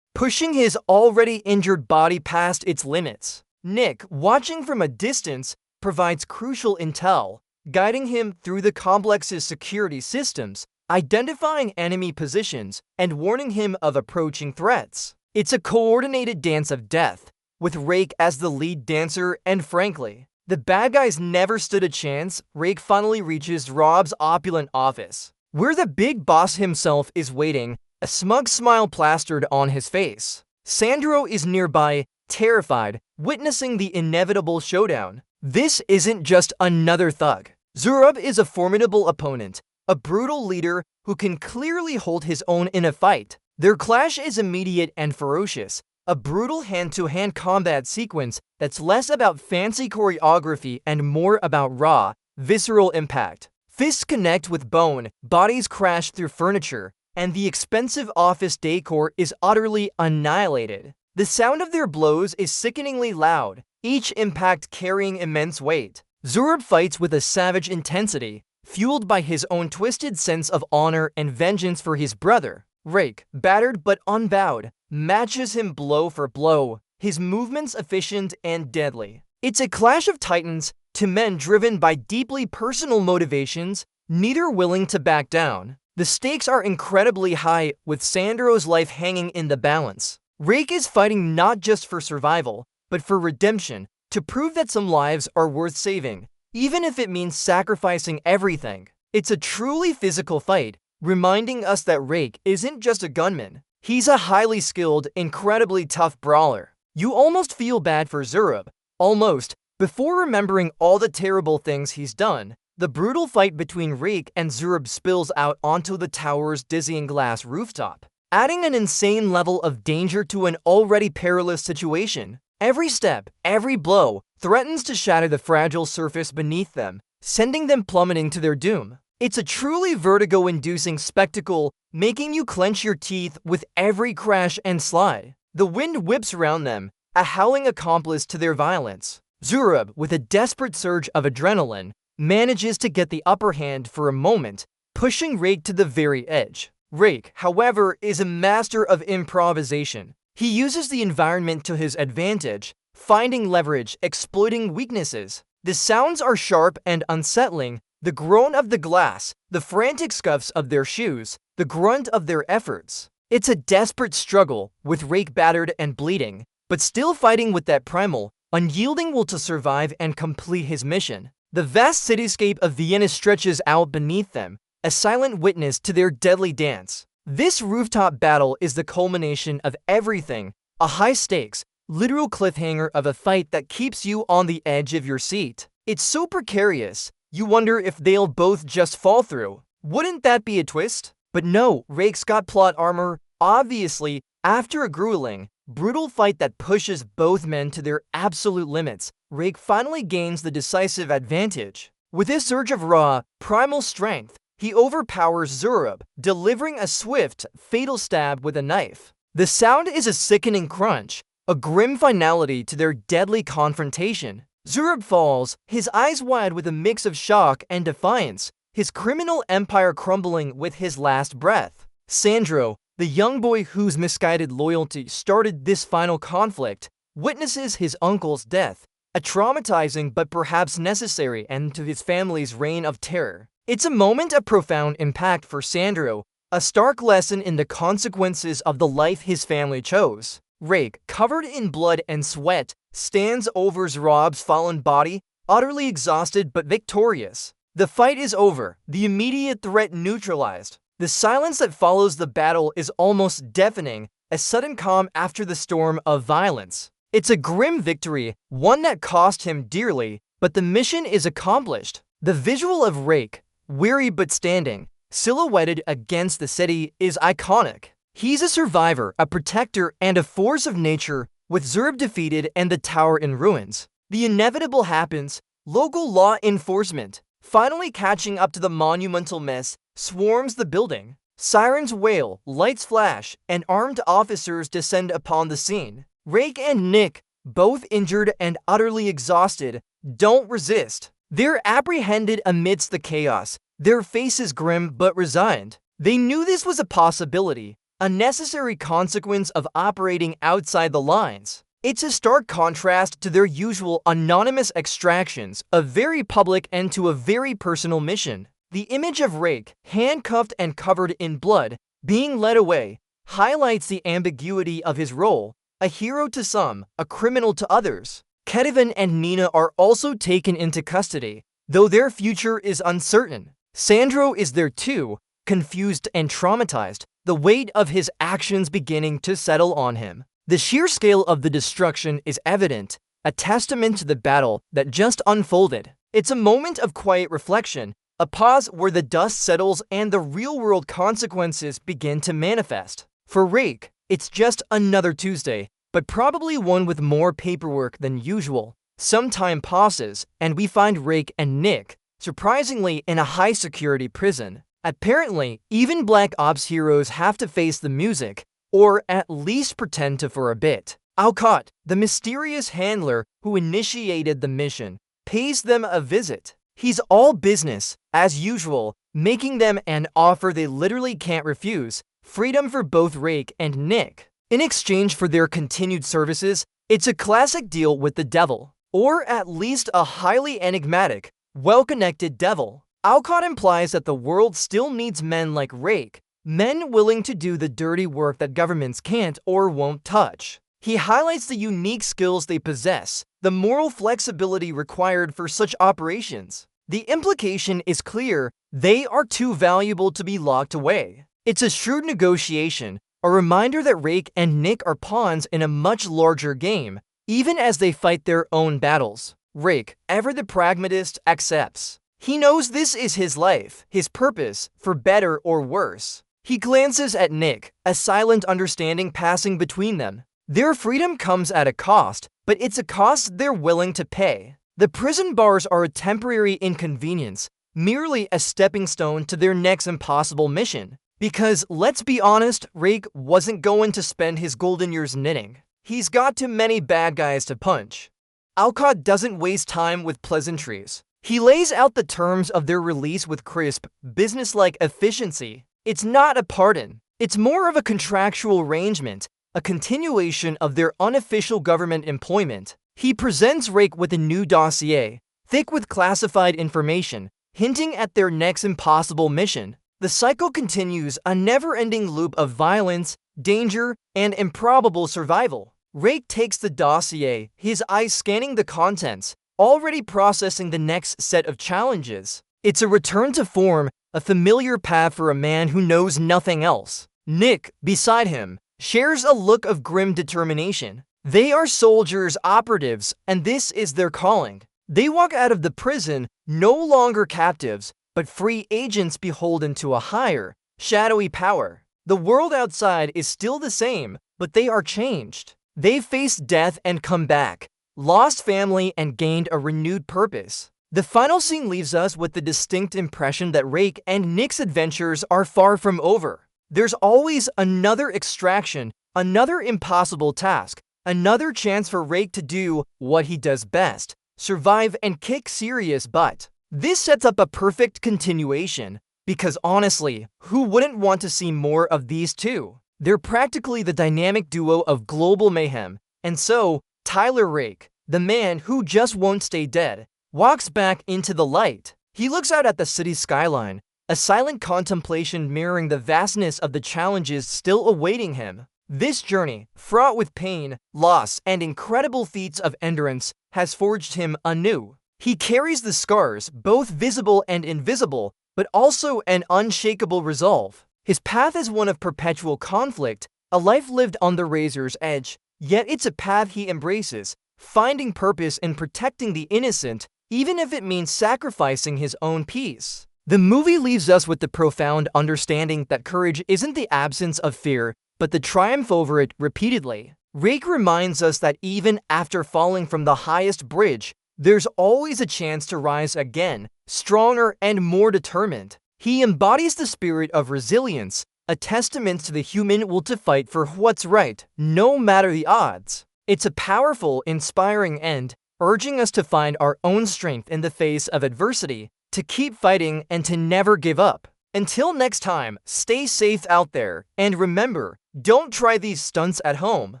pushing his already injured body past its limits. Nick, watching from a distance, provides crucial intel, guiding him through the complex's security systems, identifying enemy positions, and warning him of approaching threats. It's a coordinated dance of death, with Rake as the lead dancer, and frankly, the bad guys never stood a chance. Rake finally reaches Rob's opulent office, where the big boss himself is waiting, a smug smile plastered on his face. Sandro is nearby, terrified, witnessing the inevitable showdown. This isn't just another thug. Zurab is a formidable opponent, a brutal leader who can clearly hold his own in a fight. Their clash is immediate and ferocious, a brutal hand-to-hand combat sequence that's less about fancy choreography and more about raw, visceral impact. Fists connect with bone, bodies crash through furniture, and the expensive office decor is utterly annihilated. The sound of their blows is sickeningly loud, each impact carrying immense weight. Zurab fights with a savage intensity, fueled by his own twisted sense of honor and vengeance for his brother. Rake, battered but unbowed, matches him blow for blow, his movements efficient and deadly. It's a clash of titans, two men driven by deeply personal motivations, neither willing to back down. The stakes are incredibly high, with Sandro's life hanging in the balance. Rake is fighting not just for survival, but for redemption, to prove that some lives are worth saving, even if it means sacrificing everything. It's a truly physical fight, reminding us that Rake isn't just a gunman. He's a highly skilled, incredibly tough brawler. You almost feel bad for Zurab, almost, before remembering all the terrible things he's done. The brutal fight between Rake and Zurab spills out onto the tower's dizzying glass rooftop, adding an insane level of danger to an already perilous situation. Every step, every blow, threatens to shatter the fragile surface beneath them, sending them plummeting to their doom. It's a truly vertigo-inducing spectacle, making you clench your teeth with every crash and slide. The wind whips around them, a howling accomplice to their violence. Zurab, with a desperate surge of adrenaline, manages to get the upper hand for a moment, pushing Rake to the very edge. Rake, however, is a master of improvisation. He uses the environment to his advantage, finding leverage, exploiting weaknesses. The sounds are sharp and unsettling, the groan of the glass, the frantic scuffs of their shoes, the grunt of their efforts. It's a desperate struggle, with Rake battered and bleeding, but still fighting with that primal, unyielding will to survive and complete his mission. The vast cityscape of Vienna stretches out beneath them, a silent witness to their deadly dance. This rooftop battle is the culmination of everything, a high-stakes, literal cliffhanger of a fight that keeps you on the edge of your seat. It's so precarious, you wonder if they'll both just fall through. Wouldn't that be a twist? But no, Rake's got plot armor. Obviously, after a grueling, brutal fight that pushes both men to their absolute limits, Rake finally gains the decisive advantage. With his surge of raw, primal strength, he overpowers Zurab, delivering a swift, fatal stab with a knife. The sound is a sickening crunch, a grim finality to their deadly confrontation. Zurab falls, his eyes wide with a mix of shock and defiance, his criminal empire crumbling with his last breath. Sandro, the young boy whose misguided loyalty started this final conflict, witnesses his uncle's death, a traumatizing but perhaps necessary end to his family's reign of terror. It's a moment of profound impact for Sandro, a stark lesson in the consequences of the life his family chose. Rake, covered in blood and sweat, stands over Zurab's fallen body, utterly exhausted but victorious. The fight is over, the immediate threat neutralized. The silence that follows the battle is almost deafening, a sudden calm after the storm of violence. It's a grim victory, one that cost him dearly, but the mission is accomplished. The visual of Rake, weary but standing, silhouetted against the city, is iconic. He's a survivor, a protector, and a force of nature, with Zurab defeated and the tower in ruins. The inevitable happens, local law enforcement, finally catching up to the monumental mess, swarms the building. Sirens wail, lights flash, and armed officers descend upon the scene. Rake and Nick, both injured and utterly exhausted, don't resist. They're apprehended amidst the chaos, their faces grim but resigned. They knew this was a possibility, a necessary consequence of operating outside the lines. It's a stark contrast to their usual anonymous extractions, a very public and to a very personal mission. The image of Rake, handcuffed and covered in blood, being led away, highlights the ambiguity of his role, a hero to some, a criminal to others. Kevin and Nina are also taken into custody, though their future is uncertain. Sandro is there too, confused and traumatized, the weight of his actions beginning to settle on him. The sheer scale of the destruction is evident, a testament to the battle that just unfolded. It's a moment of quiet reflection, a pause where the dust settles and the real-world consequences begin to manifest. For Rake, it's just another Tuesday, but probably one with more paperwork than usual. Some time passes, and we find Rake and Nick, surprisingly, in a high-security prison. Apparently, even Black Ops heroes have to face the music, or at least pretend to for a bit. Alcott, the mysterious handler who initiated the mission, pays them a visit. He's all business, as usual, making them an offer they literally can't refuse: freedom for both Rake and Nick. In exchange for their continued services, it's a classic deal with the devil, or at least a highly enigmatic, well-connected devil. Alcott implies that the world still needs men like Rake, men willing to do the dirty work that governments can't or won't touch. He highlights the unique skills they possess, the moral flexibility required for such operations. The implication is clear: they are too valuable to be locked away. It's a shrewd negotiation, a reminder that Rake and Nick are pawns in a much larger game, even as they fight their own battles. Rake, ever the pragmatist, accepts. He knows this is his life, his purpose, for better or worse. He glances at Nick, a silent understanding passing between them. Their freedom comes at a cost, but it's a cost they're willing to pay. The prison bars are a temporary inconvenience, merely a stepping stone to their next impossible mission. Because, let's be honest, Rake wasn't going to spend his golden years knitting. He's got too many bad guys to punch. Alcott doesn't waste time with pleasantries. He lays out the terms of their release with crisp, businesslike efficiency. It's not a pardon. It's more of a contractual arrangement, a continuation of their unofficial government employment. He presents Rake with a new dossier, thick with classified information, hinting at their next impossible mission. The cycle continues, a never-ending loop of violence, danger, and improbable survival. Rake takes the dossier, his eyes scanning the contents, already processing the next set of challenges. It's a return to form, a familiar path for a man who knows nothing else. Nick, beside him, shares a look of grim determination. They are soldiers, operatives, and this is their calling. They walk out of the prison no longer captives, but free agents beholden to a higher, shadowy power. The world outside is still the same, but they are changed. They've faced death and come back, lost family and gained a renewed purpose. The final scene leaves us with the distinct impression that Rake and Nick's adventures are far from over. There's always another extraction, another impossible task, another chance for Rake to do what he does best: survive and kick serious butt. This sets up a perfect continuation, because honestly, who wouldn't want to see more of these two? They're practically the dynamic duo of global mayhem, and so, Tyler Rake, the man who just won't stay dead, walks back into the light. He looks out at the city's skyline, a silent contemplation mirroring the vastness of the challenges still awaiting him. This journey, fraught with pain, loss, and incredible feats of endurance, has forged him anew. He carries the scars, both visible and invisible, but also an unshakable resolve. His path is one of perpetual conflict, a life lived on the razor's edge, yet it's a path he embraces, finding purpose in protecting the innocent, even if it means sacrificing his own peace. The movie leaves us with the profound understanding that courage isn't the absence of fear, but the triumph over it repeatedly. Rake reminds us that even after falling from the highest bridge, there's always a chance to rise again, stronger and more determined. He embodies the spirit of resilience, a testament to the human will to fight for what's right, no matter the odds. It's a powerful, inspiring end, urging us to find our own strength in the face of adversity, to keep fighting and to never give up. Until next time, stay safe out there, and remember, don't try these stunts at home.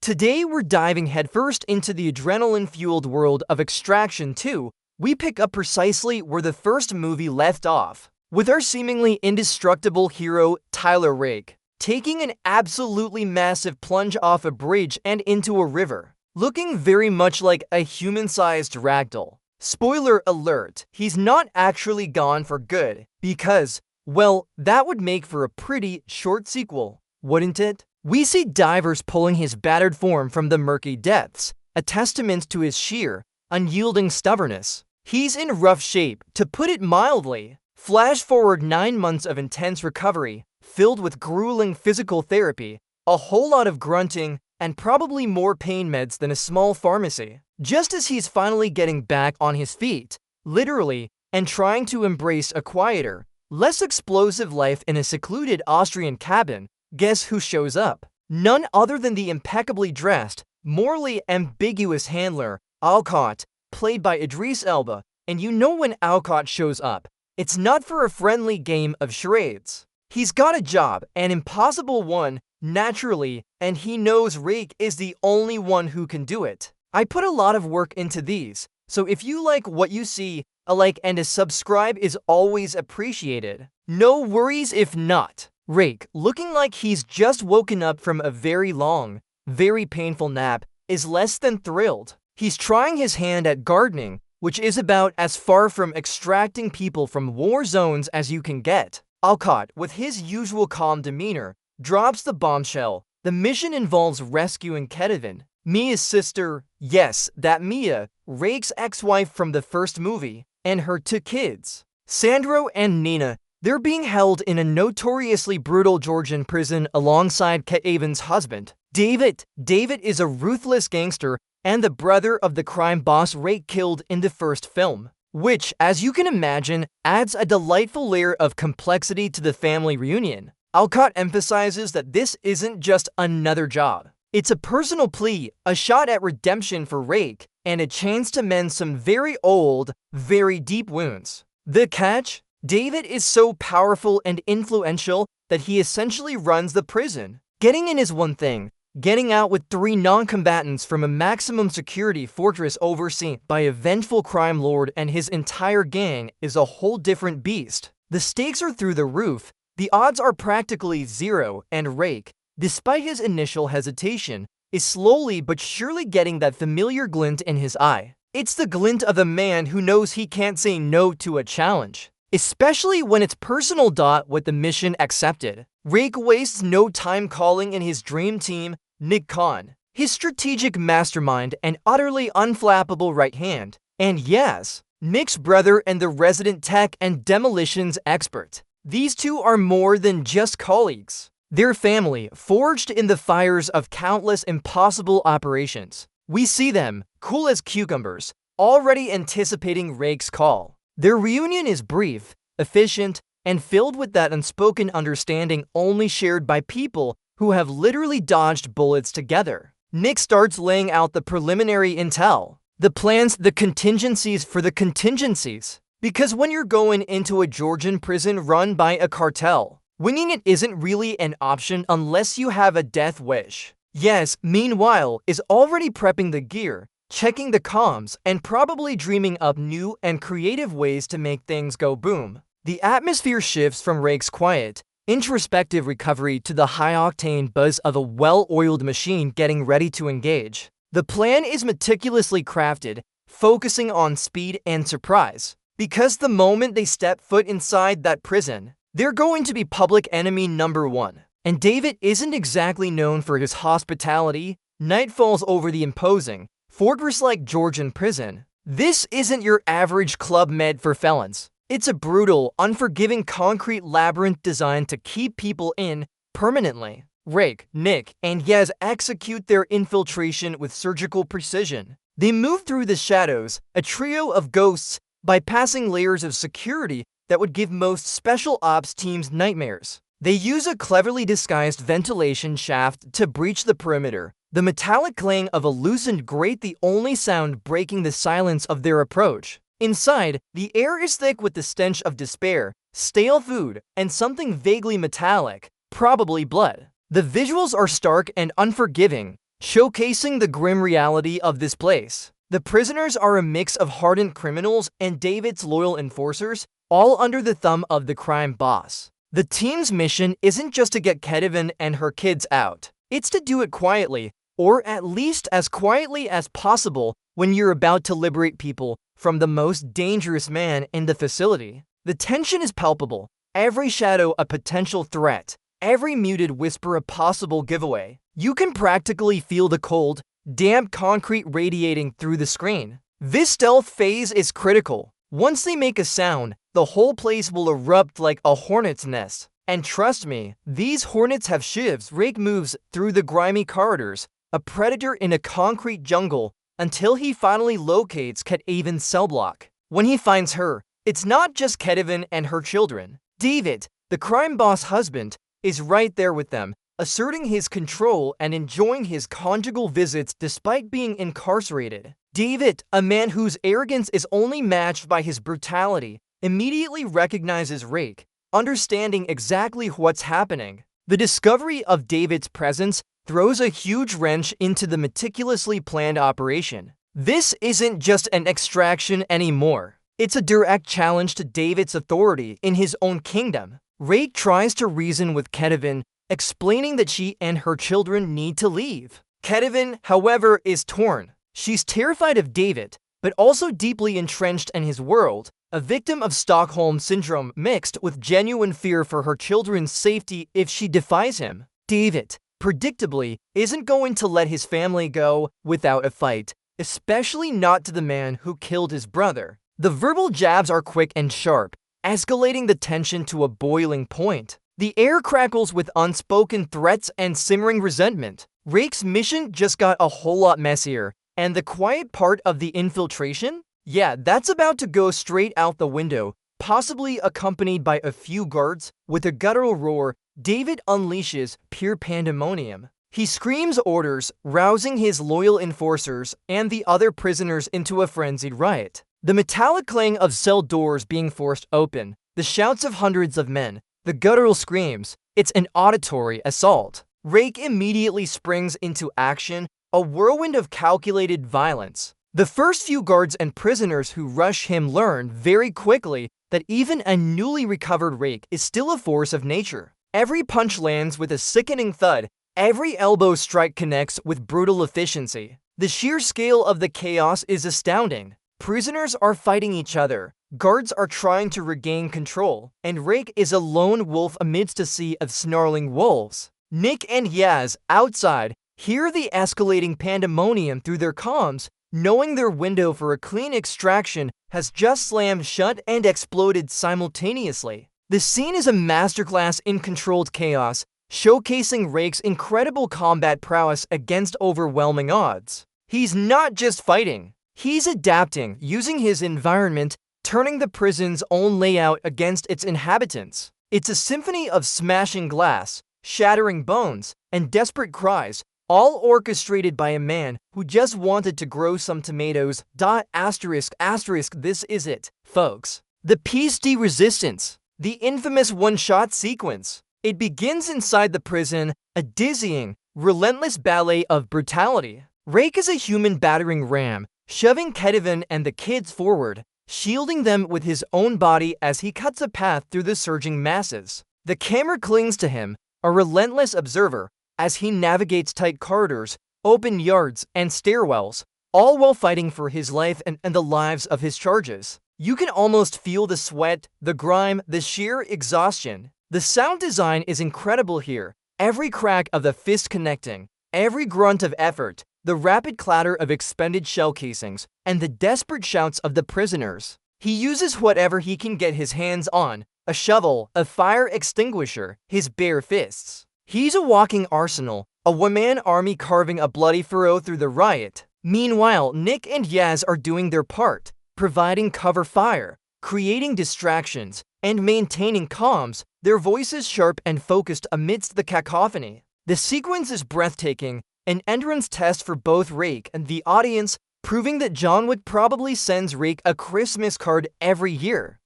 Today we're diving headfirst into the adrenaline-fueled world of Extraction 2. We pick up precisely where the first movie left off, with our seemingly indestructible hero, Tyler Rake. taking an absolutely massive plunge off a bridge and into a river, looking very much like a human-sized ragdoll. Spoiler alert, he's not actually gone for good, because, well, that would make for a pretty short sequel, wouldn't it? We see divers pulling his battered form from the murky depths, a testament to his sheer, unyielding stubbornness. He's in rough shape, to put it mildly. Flash forward 9 months of intense recovery, filled with grueling physical therapy, a whole lot of grunting, and probably more pain meds than a small pharmacy. Just as he's finally getting back on his feet, literally, and trying to embrace a quieter, less explosive life in a secluded Austrian cabin, guess who shows up? None other than the impeccably dressed, morally ambiguous handler, Alcott, played by Idris Elba. And you know when Alcott shows up, it's not for a friendly game of charades. He's got a job, an impossible one, naturally, and he knows Rake is the only one who can do it. I put a lot of work into these, so if you like what you see, a like and a subscribe is always appreciated. No worries if not. Rake, looking like he's just woken up from a very long, very painful nap, is less than thrilled. He's trying his hand at gardening, which is about as far from extracting people from war zones as you can get. Alcott, with his usual calm demeanor, drops the bombshell. The mission involves rescuing Kedivin, Mia's sister, yes, that Mia, Rake's ex-wife from the first movie, and her 2 kids. Sandro and Nina, they're being held in a notoriously brutal Georgian prison alongside Kedivin's husband, David. David is a ruthless gangster and the brother of the crime boss Rake killed in the first film, which, as you can imagine, adds a delightful layer of complexity to the family reunion. Alcott emphasizes that this isn't just another job. It's a personal plea, a shot at redemption for Rake, and a chance to mend some very old, very deep wounds. The catch? David is so powerful and influential that he essentially runs the prison. Getting in is one thing. Getting out with 3 non-combatants from a maximum security fortress overseen by a vengeful crime lord and his entire gang is a whole different beast. The stakes are through the roof. The odds are practically zero, and Rake, despite his initial hesitation, is slowly but surely getting that familiar glint in his eye. It's the glint of a man who knows he can't say no to a challenge, especially when it's personal. With the mission accepted, Rake wastes no time calling in his dream team, Nick Khan, his strategic mastermind and utterly unflappable right hand, and yes, Nick's brother and the resident tech and demolitions expert. These 2 are more than just colleagues. They're family, forged in the fires of countless impossible operations. We see them, cool as cucumbers, already anticipating Rake's call. Their reunion is brief, efficient, and filled with that unspoken understanding only shared by people who have literally dodged bullets together. Nick starts laying out the preliminary intel, the plans, the contingencies for the contingencies. Because when you're going into a Georgian prison run by a cartel, winging it isn't really an option unless you have a death wish. Yes, meanwhile, is already prepping the gear, checking the comms, and probably dreaming up new and creative ways to make things go boom. The atmosphere shifts from Rake's quiet, introspective recovery to the high-octane buzz of a well-oiled machine getting ready to engage. The plan is meticulously crafted, focusing on speed and surprise. Because the moment they step foot inside that prison, they're going to be public enemy number 1. And David isn't exactly known for his hospitality. Night falls over the imposing, fortress-like Georgian prison. This isn't your average Club Med for felons. It's a brutal, unforgiving concrete labyrinth designed to keep people in permanently. Rake, Nick, and Yaz execute their infiltration with surgical precision. They move through the shadows, a trio of ghosts, bypassing layers of security that would give most special ops teams nightmares. They use a cleverly disguised ventilation shaft to breach the perimeter, the metallic clang of a loosened grate the only sound breaking the silence of their approach. Inside, the air is thick with the stench of despair, stale food, and something vaguely metallic, probably blood. The visuals are stark and unforgiving, showcasing the grim reality of this place. The prisoners are a mix of hardened criminals and David's loyal enforcers, all under the thumb of the crime boss. The team's mission isn't just to get Ketivan and her kids out. It's to do it quietly, or at least as quietly as possible when you're about to liberate people from the most dangerous man in the facility. The tension is palpable, every shadow a potential threat, every muted whisper a possible giveaway. You can practically feel the cold, damp concrete radiating through the screen. This stealth phase is critical. Once they make a sound, the whole place will erupt like a hornet's nest. And trust me, these hornets have shivs. Rake moves through the grimy corridors, a predator in a concrete jungle, until he finally locates Ketivan's cell block. When he finds her, it's not just Ketivan and her children. David, the crime boss husband, is right there with them, asserting his control and enjoying his conjugal visits despite being incarcerated. David, a man whose arrogance is only matched by his brutality, immediately recognizes Rake, understanding exactly what's happening. The discovery of David's presence throws a huge wrench into the meticulously planned operation. This isn't just an extraction anymore. It's a direct challenge to David's authority in his own kingdom. Rake tries to reason with Ketivan, explaining that she and her children need to leave. Ketivan, however, is torn. She's terrified of David, but also deeply entrenched in his world, a victim of Stockholm Syndrome mixed with genuine fear for her children's safety if she defies him. David, predictably, isn't going to let his family go without a fight, especially not to the man who killed his brother. The verbal jabs are quick and sharp, escalating the tension to a boiling point. The air crackles with unspoken threats and simmering resentment. Rake's mission just got a whole lot messier, and the quiet part of the infiltration? Yeah, that's about to go straight out the window, possibly accompanied by a few guards. With a guttural roar, David unleashes pure pandemonium. He screams orders, rousing his loyal enforcers and the other prisoners into a frenzied riot. The metallic clang of cell doors being forced open, the shouts of hundreds of men, the guttural screams, it's an auditory assault. Rake immediately springs into action, a whirlwind of calculated violence. The first few guards and prisoners who rush him learn very quickly that even a newly recovered Rake is still a force of nature. Every punch lands with a sickening thud, every elbow strike connects with brutal efficiency. The sheer scale of the chaos is astounding. Prisoners are fighting each other, guards are trying to regain control, and Rake is a lone wolf amidst a sea of snarling wolves. Nick and Yaz, outside, hear the escalating pandemonium through their comms, knowing their window for a clean extraction has just slammed shut and exploded simultaneously. The scene is a masterclass in controlled chaos, showcasing Rake's incredible combat prowess against overwhelming odds. He's not just fighting, he's adapting, using his environment, turning the prison's own layout against its inhabitants. It's a symphony of smashing glass, shattering bones, and desperate cries, all orchestrated by a man who just wanted to grow some tomatoes. This is it, folks. The piece de resistance. The infamous one-shot sequence. It begins inside the prison, a dizzying, relentless ballet of brutality. Rake is a human battering ram, shoving Ketivan and the kids forward, shielding them with his own body as he cuts a path through the surging masses. The camera clings to him, a relentless observer, as he navigates tight corridors, open yards, and stairwells, all while fighting for his life and the lives of his charges. You can almost feel the sweat, the grime, the sheer exhaustion. The sound design is incredible here. Every crack of the fist connecting, every grunt of effort, the rapid clatter of expended shell casings, and the desperate shouts of the prisoners. He uses whatever he can get his hands on, a shovel, a fire extinguisher, his bare fists. He's a walking arsenal, a one-man army carving a bloody furrow through the riot. Meanwhile, Nick and Yaz are doing their part, providing cover fire, creating distractions, and maintaining comms, their voices sharp and focused amidst the cacophony. The sequence is breathtaking, an entrance test for both Rake and the audience, proving that John Wick probably sends Rake a Christmas card every year,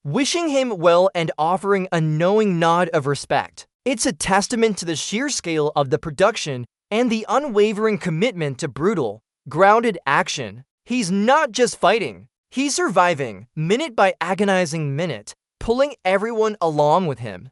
wishing him well and offering a knowing nod of respect. It's a testament to the sheer scale of the production and the unwavering commitment to brutal, grounded action. He's not just fighting, he's surviving, minute by agonizing minute, pulling everyone along with him.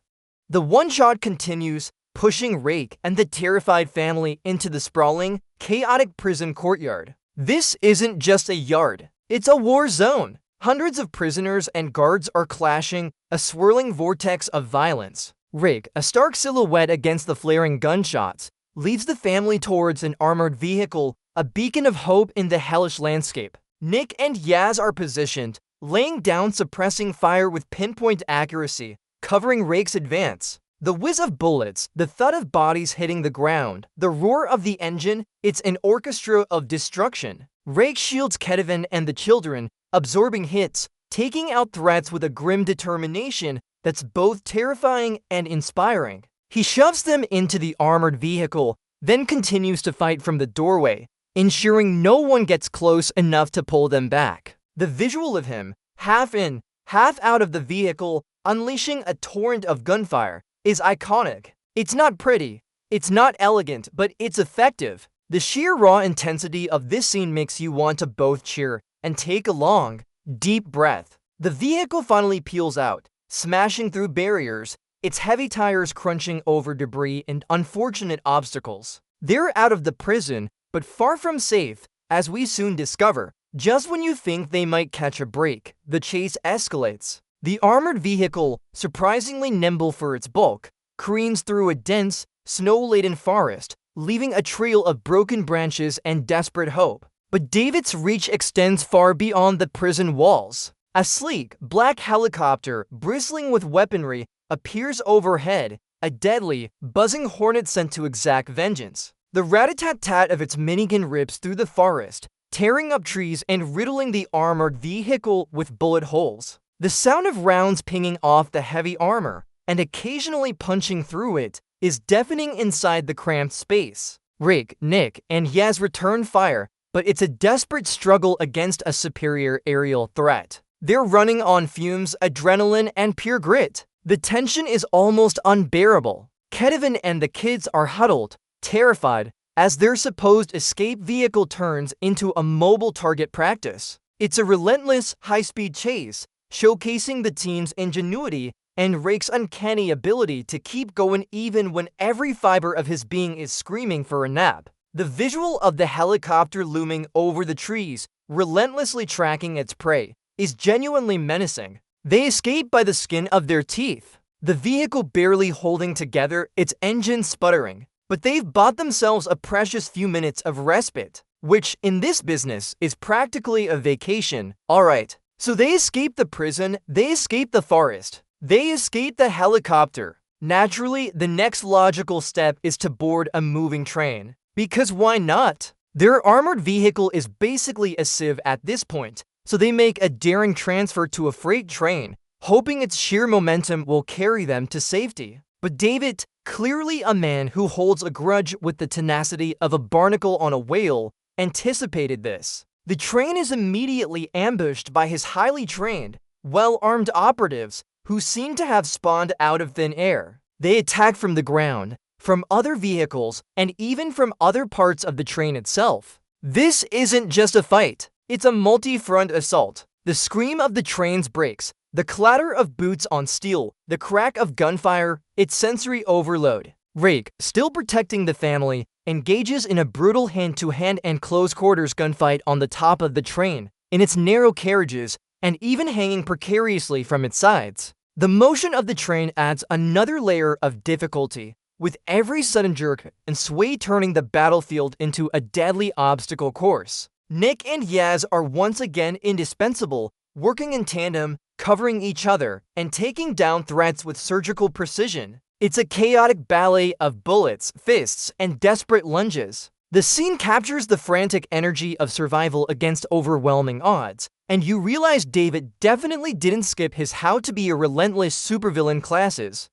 The one-shot continues, pushing Rake and the terrified family into the sprawling, chaotic prison courtyard. This isn't just a yard, it's a war zone. Hundreds of prisoners and guards are clashing, a swirling vortex of violence. Rake, a stark silhouette against the flaring gunshots, leads the family towards an armored vehicle, a beacon of hope in the hellish landscape. Nick and Yaz are positioned, laying down suppressing fire with pinpoint accuracy, covering Rake's advance. The whiz of bullets, the thud of bodies hitting the ground, the roar of the engine, it's an orchestra of destruction. Rake shields Kevin and the children, absorbing hits, taking out threats with a grim determination that's both terrifying and inspiring. He shoves them into the armored vehicle, then continues to fight from the doorway, ensuring no one gets close enough to pull them back. The visual of him, half in, half out of the vehicle, unleashing a torrent of gunfire, is iconic. It's not pretty, it's not elegant, but it's effective. The sheer raw intensity of this scene makes you want to both cheer and take a long, deep breath. The vehicle finally peels out, smashing through barriers, its heavy tires crunching over debris and unfortunate obstacles. They're out of the prison, but far from safe, as we soon discover. Just when you think they might catch a break, the chase escalates. The armored vehicle, surprisingly nimble for its bulk, careens through a dense, snow-laden forest, leaving a trail of broken branches and desperate hope. But David's reach extends far beyond the prison walls. A sleek, black helicopter, bristling with weaponry, appears overhead, a deadly, buzzing hornet sent to exact vengeance. The rat-a-tat-tat of its minigun rips through the forest, tearing up trees and riddling the armored vehicle with bullet holes. The sound of rounds pinging off the heavy armor, and occasionally punching through it, is deafening inside the cramped space. Rake, Nick, and Yaz return fire, but it's a desperate struggle against a superior aerial threat. They're running on fumes, adrenaline, and pure grit. The tension is almost unbearable. Kevin and the kids are huddled, terrified, as their supposed escape vehicle turns into a mobile target practice. It's a relentless, high-speed chase, showcasing the team's ingenuity and Rake's uncanny ability to keep going even when every fiber of his being is screaming for a nap. The visual of the helicopter looming over the trees, relentlessly tracking its prey, is genuinely menacing. They escape by the skin of their teeth, the vehicle barely holding together, its engine sputtering. But they've bought themselves a precious few minutes of respite, which, in this business, is practically a vacation. Alright, so they escape the prison, they escape the forest, they escape the helicopter. Naturally, the next logical step is to board a moving train. Because why not? Their armored vehicle is basically a sieve at this point, so they make a daring transfer to a freight train, hoping its sheer momentum will carry them to safety. But David, clearly a man who holds a grudge with the tenacity of a barnacle on a whale, anticipated this. The train is immediately ambushed by his highly trained, well-armed operatives who seem to have spawned out of thin air. They attack from the ground, from other vehicles, and even from other parts of the train itself. This isn't just a fight, it's a multi-front assault. The scream of the train's brakes, the clatter of boots on steel, the crack of gunfire, it's sensory overload. Rake, still protecting the family, engages in a brutal hand-to-hand and close-quarters gunfight on the top of the train, in its narrow carriages, and even hanging precariously from its sides. The motion of the train adds another layer of difficulty, with every sudden jerk and sway turning the battlefield into a deadly obstacle course. Nick and Yaz are once again indispensable, working in tandem, covering each other, and taking down threats with surgical precision. It's a chaotic ballet of bullets, fists, and desperate lunges. The scene captures the frantic energy of survival against overwhelming odds, and you realize David definitely didn't skip his how to be a relentless supervillain classes.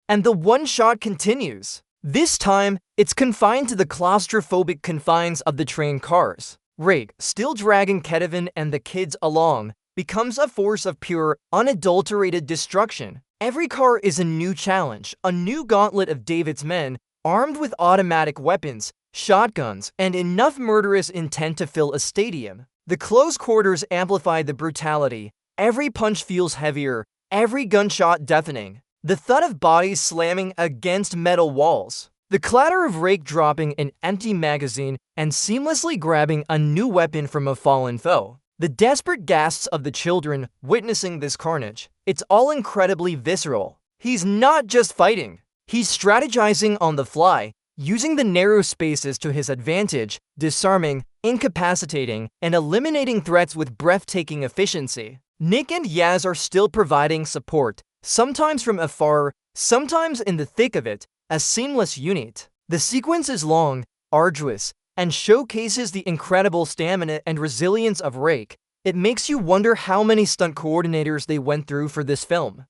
And the one-shot continues. This time, it's confined to the claustrophobic confines of the train cars. Rake, still dragging Kevin and the kids along, becomes a force of pure, unadulterated destruction. Every car is a new challenge, a new gauntlet of David's men, armed with automatic weapons, shotguns, and enough murderous intent to fill a stadium. The close quarters amplify the brutality. Every punch feels heavier, every gunshot deafening. the thud of bodies slamming against metal walls, the clatter of Rake dropping an empty magazine and seamlessly grabbing a new weapon from a fallen foe, the desperate gasps of the children witnessing this carnage. It's all incredibly visceral. He's not just fighting, he's strategizing on the fly, using the narrow spaces to his advantage, disarming, incapacitating, and eliminating threats with breathtaking efficiency. Nick and Yaz are still providing support, sometimes from afar, sometimes in the thick of it, a seamless unit. The sequence is long, arduous, and showcases the incredible stamina and resilience of Rake. It makes you wonder how many stunt coordinators they went through for this film.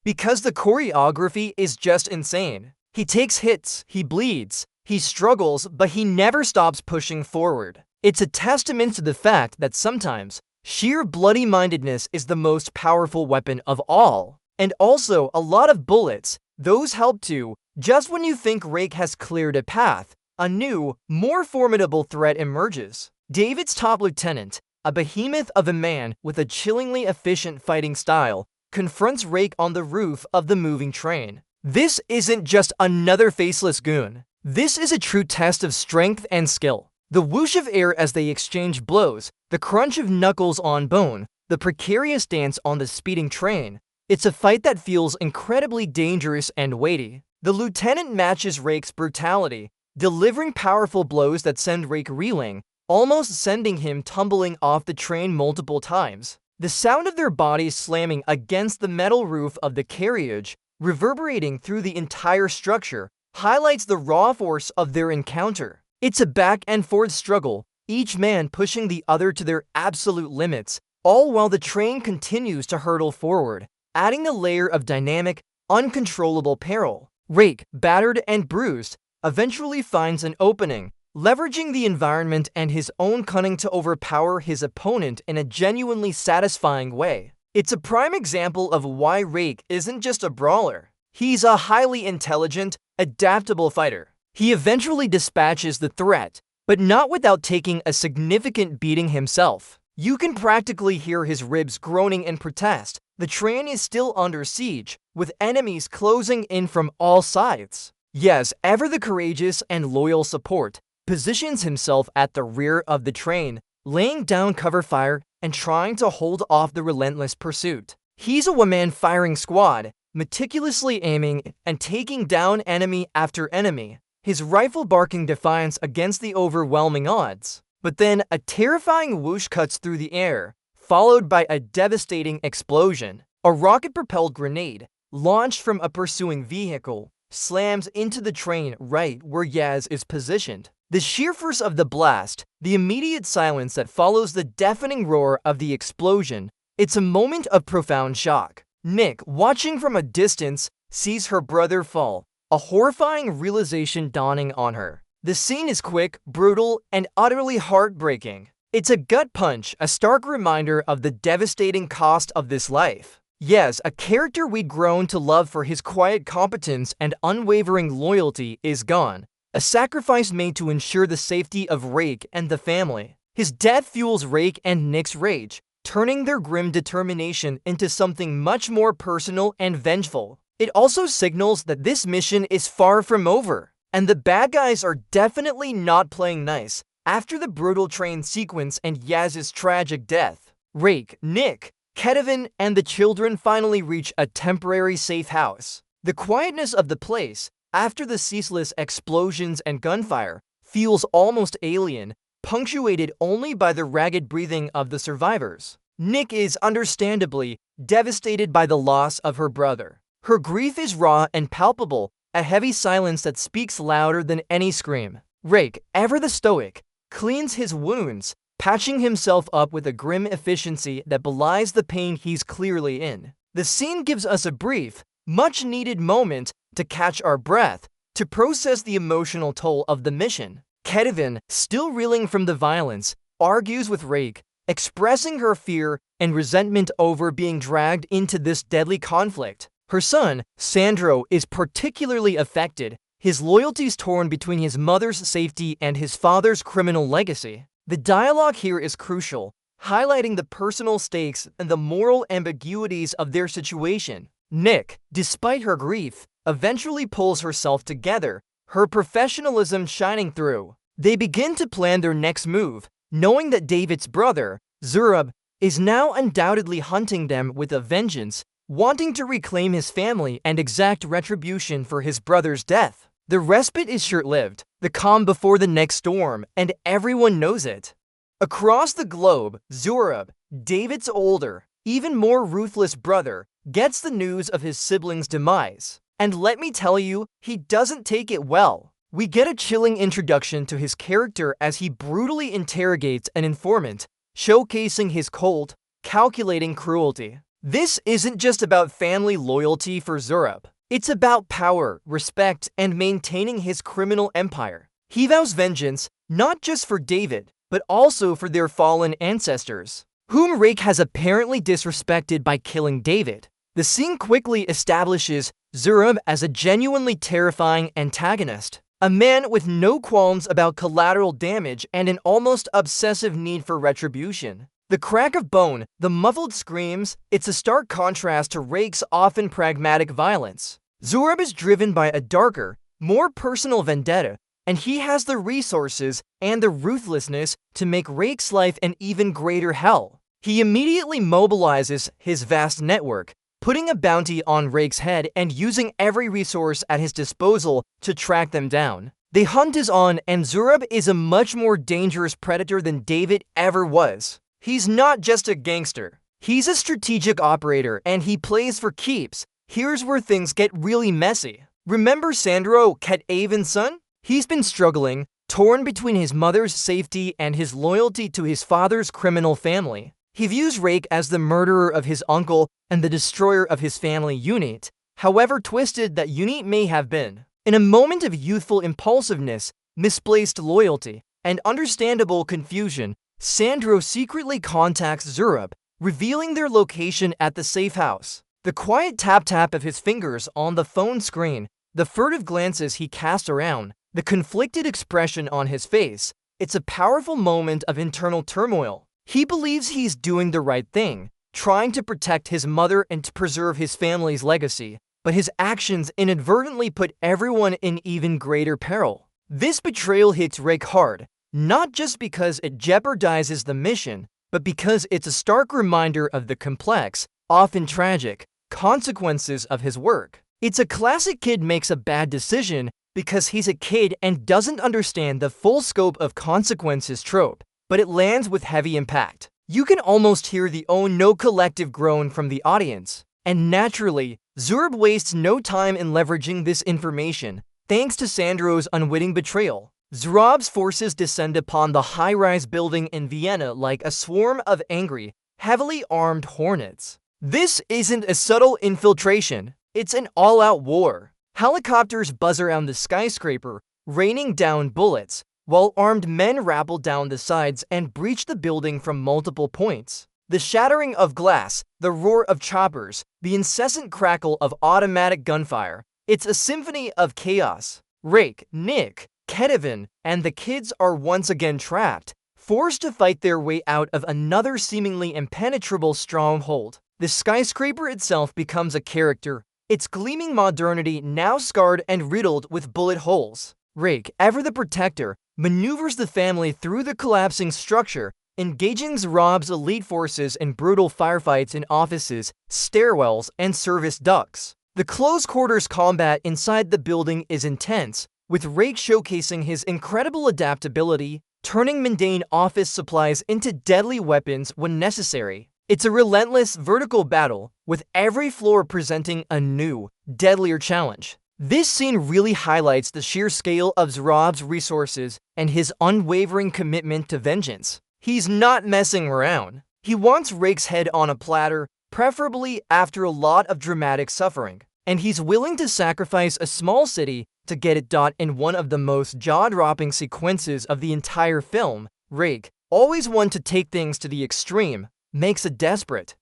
Because the choreography is just insane. He takes hits, he bleeds, he struggles, but he never stops pushing forward. It's a testament to the fact that sometimes sheer bloody-mindedness is the most powerful weapon of all. And also, a lot of bullets, those help too. Just when you think Rake has cleared a path, a new, more formidable threat emerges. David's top lieutenant, a behemoth of a man with a chillingly efficient fighting style, confronts Rake on the roof of the moving train. This isn't just another faceless goon. This is a true test of strength and skill. The whoosh of air as they exchange blows, the crunch of knuckles on bone, the precarious dance on the speeding train. It's a fight that feels incredibly dangerous and weighty. The lieutenant matches Rake's brutality, delivering powerful blows that send Rake reeling, almost sending him tumbling off the train multiple times. The sound of their bodies slamming against the metal roof of the carriage, reverberating through the entire structure, highlights the raw force of their encounter. It's a back-and-forth struggle, each man pushing the other to their absolute limits, all while the train continues to hurtle forward, adding a layer of dynamic, uncontrollable peril. Rake, battered and bruised, eventually finds an opening, leveraging the environment and his own cunning to overpower his opponent in a genuinely satisfying way. It's a prime example of why Rake isn't just a brawler. He's a highly intelligent, adaptable fighter. He eventually dispatches the threat, but not without taking a significant beating himself. You can practically hear his ribs groaning in protest. The train is still under siege, with enemies closing in from all sides. Yes, ever the courageous and loyal support positions himself at the rear of the train, laying down cover fire and trying to hold off the relentless pursuit. He's a one-man firing squad, meticulously aiming and taking down enemy after enemy, his rifle barking defiance against the overwhelming odds. But then a terrifying whoosh cuts through the air, followed by a devastating explosion. A rocket-propelled grenade, launched from a pursuing vehicle, slams into the train right where Yaz is positioned. The sheer force of the blast, the immediate silence that follows the deafening roar of the explosion, it's a moment of profound shock. Nick, watching from a distance, sees her brother fall, a horrifying realization dawning on her. The scene is quick, brutal, and utterly heartbreaking. It's a gut punch, a stark reminder of the devastating cost of this life. Yes, a character we'd grown to love for his quiet competence and unwavering loyalty is gone. A sacrifice made to ensure the safety of Rake and the family. His death fuels Rake and Nick's rage, turning their grim determination into something much more personal and vengeful. It also signals that this mission is far from over, and the bad guys are definitely not playing nice after the brutal train sequence and Yaz's tragic death. Rake, Nick, Kevin, and the children finally reach a temporary safe house. The quietness of the place, after the ceaseless explosions and gunfire, feels almost alien, punctuated only by the ragged breathing of the survivors. Nick is understandably devastated by the loss of her brother. Her grief is raw and palpable, a heavy silence that speaks louder than any scream. Rake, ever the stoic, cleans his wounds, patching himself up with a grim efficiency that belies the pain he's clearly in. The scene gives us a brief, much-needed moment to catch our breath, to process the emotional toll of the mission. Kevin, still reeling from the violence, argues with Rake, expressing her fear and resentment over being dragged into this deadly conflict. Her son, Sandro, is particularly affected, his loyalties torn between his mother's safety and his father's criminal legacy. The dialogue here is crucial, highlighting the personal stakes and the moral ambiguities of their situation. Nick, despite her grief, eventually pulls herself together, her professionalism shining through. They begin to plan their next move, knowing that David's brother, Zurab, is now undoubtedly hunting them with a vengeance, wanting to reclaim his family and exact retribution for his brother's death. The respite is short-lived, the calm before the next storm, and everyone knows it. Across the globe, Zurab, David's older, even more ruthless brother, gets the news of his sibling's demise. And let me tell you, he doesn't take it well. We get a chilling introduction to his character as he brutally interrogates an informant, showcasing his cold, calculating cruelty. This isn't just about family loyalty for Zurab. It's about power, respect, and maintaining his criminal empire. He vows vengeance, not just for David, but also for their fallen ancestors, whom Rake has apparently disrespected by killing David. The scene quickly establishes Zurab as a genuinely terrifying antagonist, a man with no qualms about collateral damage and an almost obsessive need for retribution. The crack of bone, the muffled screams, it's a stark contrast to Rake's often pragmatic violence. Zurab is driven by a darker, more personal vendetta, and he has the resources and the ruthlessness to make Rake's life an even greater hell. He immediately mobilizes his vast network, putting a bounty on Rake's head and using every resource at his disposal to track them down. The hunt is on, and Zurab is a much more dangerous predator than David ever was. He's not just a gangster. He's a strategic operator, and he plays for keeps. Here's where things get really messy. Remember Sandro, Ket-Aven's son? He's been struggling, torn between his mother's safety and his loyalty to his father's criminal family. He views Rake as the murderer of his uncle and the destroyer of his family unit, however twisted that unit may have been. In a moment of youthful impulsiveness, misplaced loyalty, and understandable confusion, Sandro secretly contacts Zurab, revealing their location at the safe house. The quiet tap-tap of his fingers on the phone screen, the furtive glances he casts around, the conflicted expression on his face, it's a powerful moment of internal turmoil. He believes he's doing the right thing, trying to protect his mother and to preserve his family's legacy, but his actions inadvertently put everyone in even greater peril. This betrayal hits Rake hard, not just because it jeopardizes the mission, but because it's a stark reminder of the complex, often tragic, consequences of his work. It's a classic kid makes a bad decision because he's a kid and doesn't understand the full scope of consequences trope, but it lands with heavy impact. You can almost hear the "oh no" collective groan from the audience. And naturally, Zurab wastes no time in leveraging this information, thanks to Sandro's unwitting betrayal. Zurab's forces descend upon the high-rise building in Vienna like a swarm of angry, heavily armed hornets. This isn't a subtle infiltration, it's an all-out war. Helicopters buzz around the skyscraper, raining down bullets, while armed men rappel down the sides and breach the building from multiple points. The shattering of glass, the roar of choppers, the incessant crackle of automatic gunfire, it's a symphony of chaos. Rake, Nick, Ket-Aven, and the kids are once again trapped, forced to fight their way out of another seemingly impenetrable stronghold. The skyscraper itself becomes a character, its gleaming modernity now scarred and riddled with bullet holes. Rake, ever the protector, maneuvers the family through the collapsing structure, engaging Zurab's elite forces in brutal firefights in offices, stairwells, and service ducts. The close-quarters combat inside the building is intense, with Rake showcasing his incredible adaptability, turning mundane office supplies into deadly weapons when necessary. It's a relentless vertical battle, with every floor presenting a new, deadlier challenge. This scene really highlights the sheer scale of Zurab's resources and his unwavering commitment to vengeance. He's not messing around. He wants Rake's head on a platter, preferably after a lot of dramatic suffering. And he's willing to sacrifice a small city to get it done in one of the most jaw-dropping sequences of the entire film. Rake, always one to take things to the extreme, makes a desperate,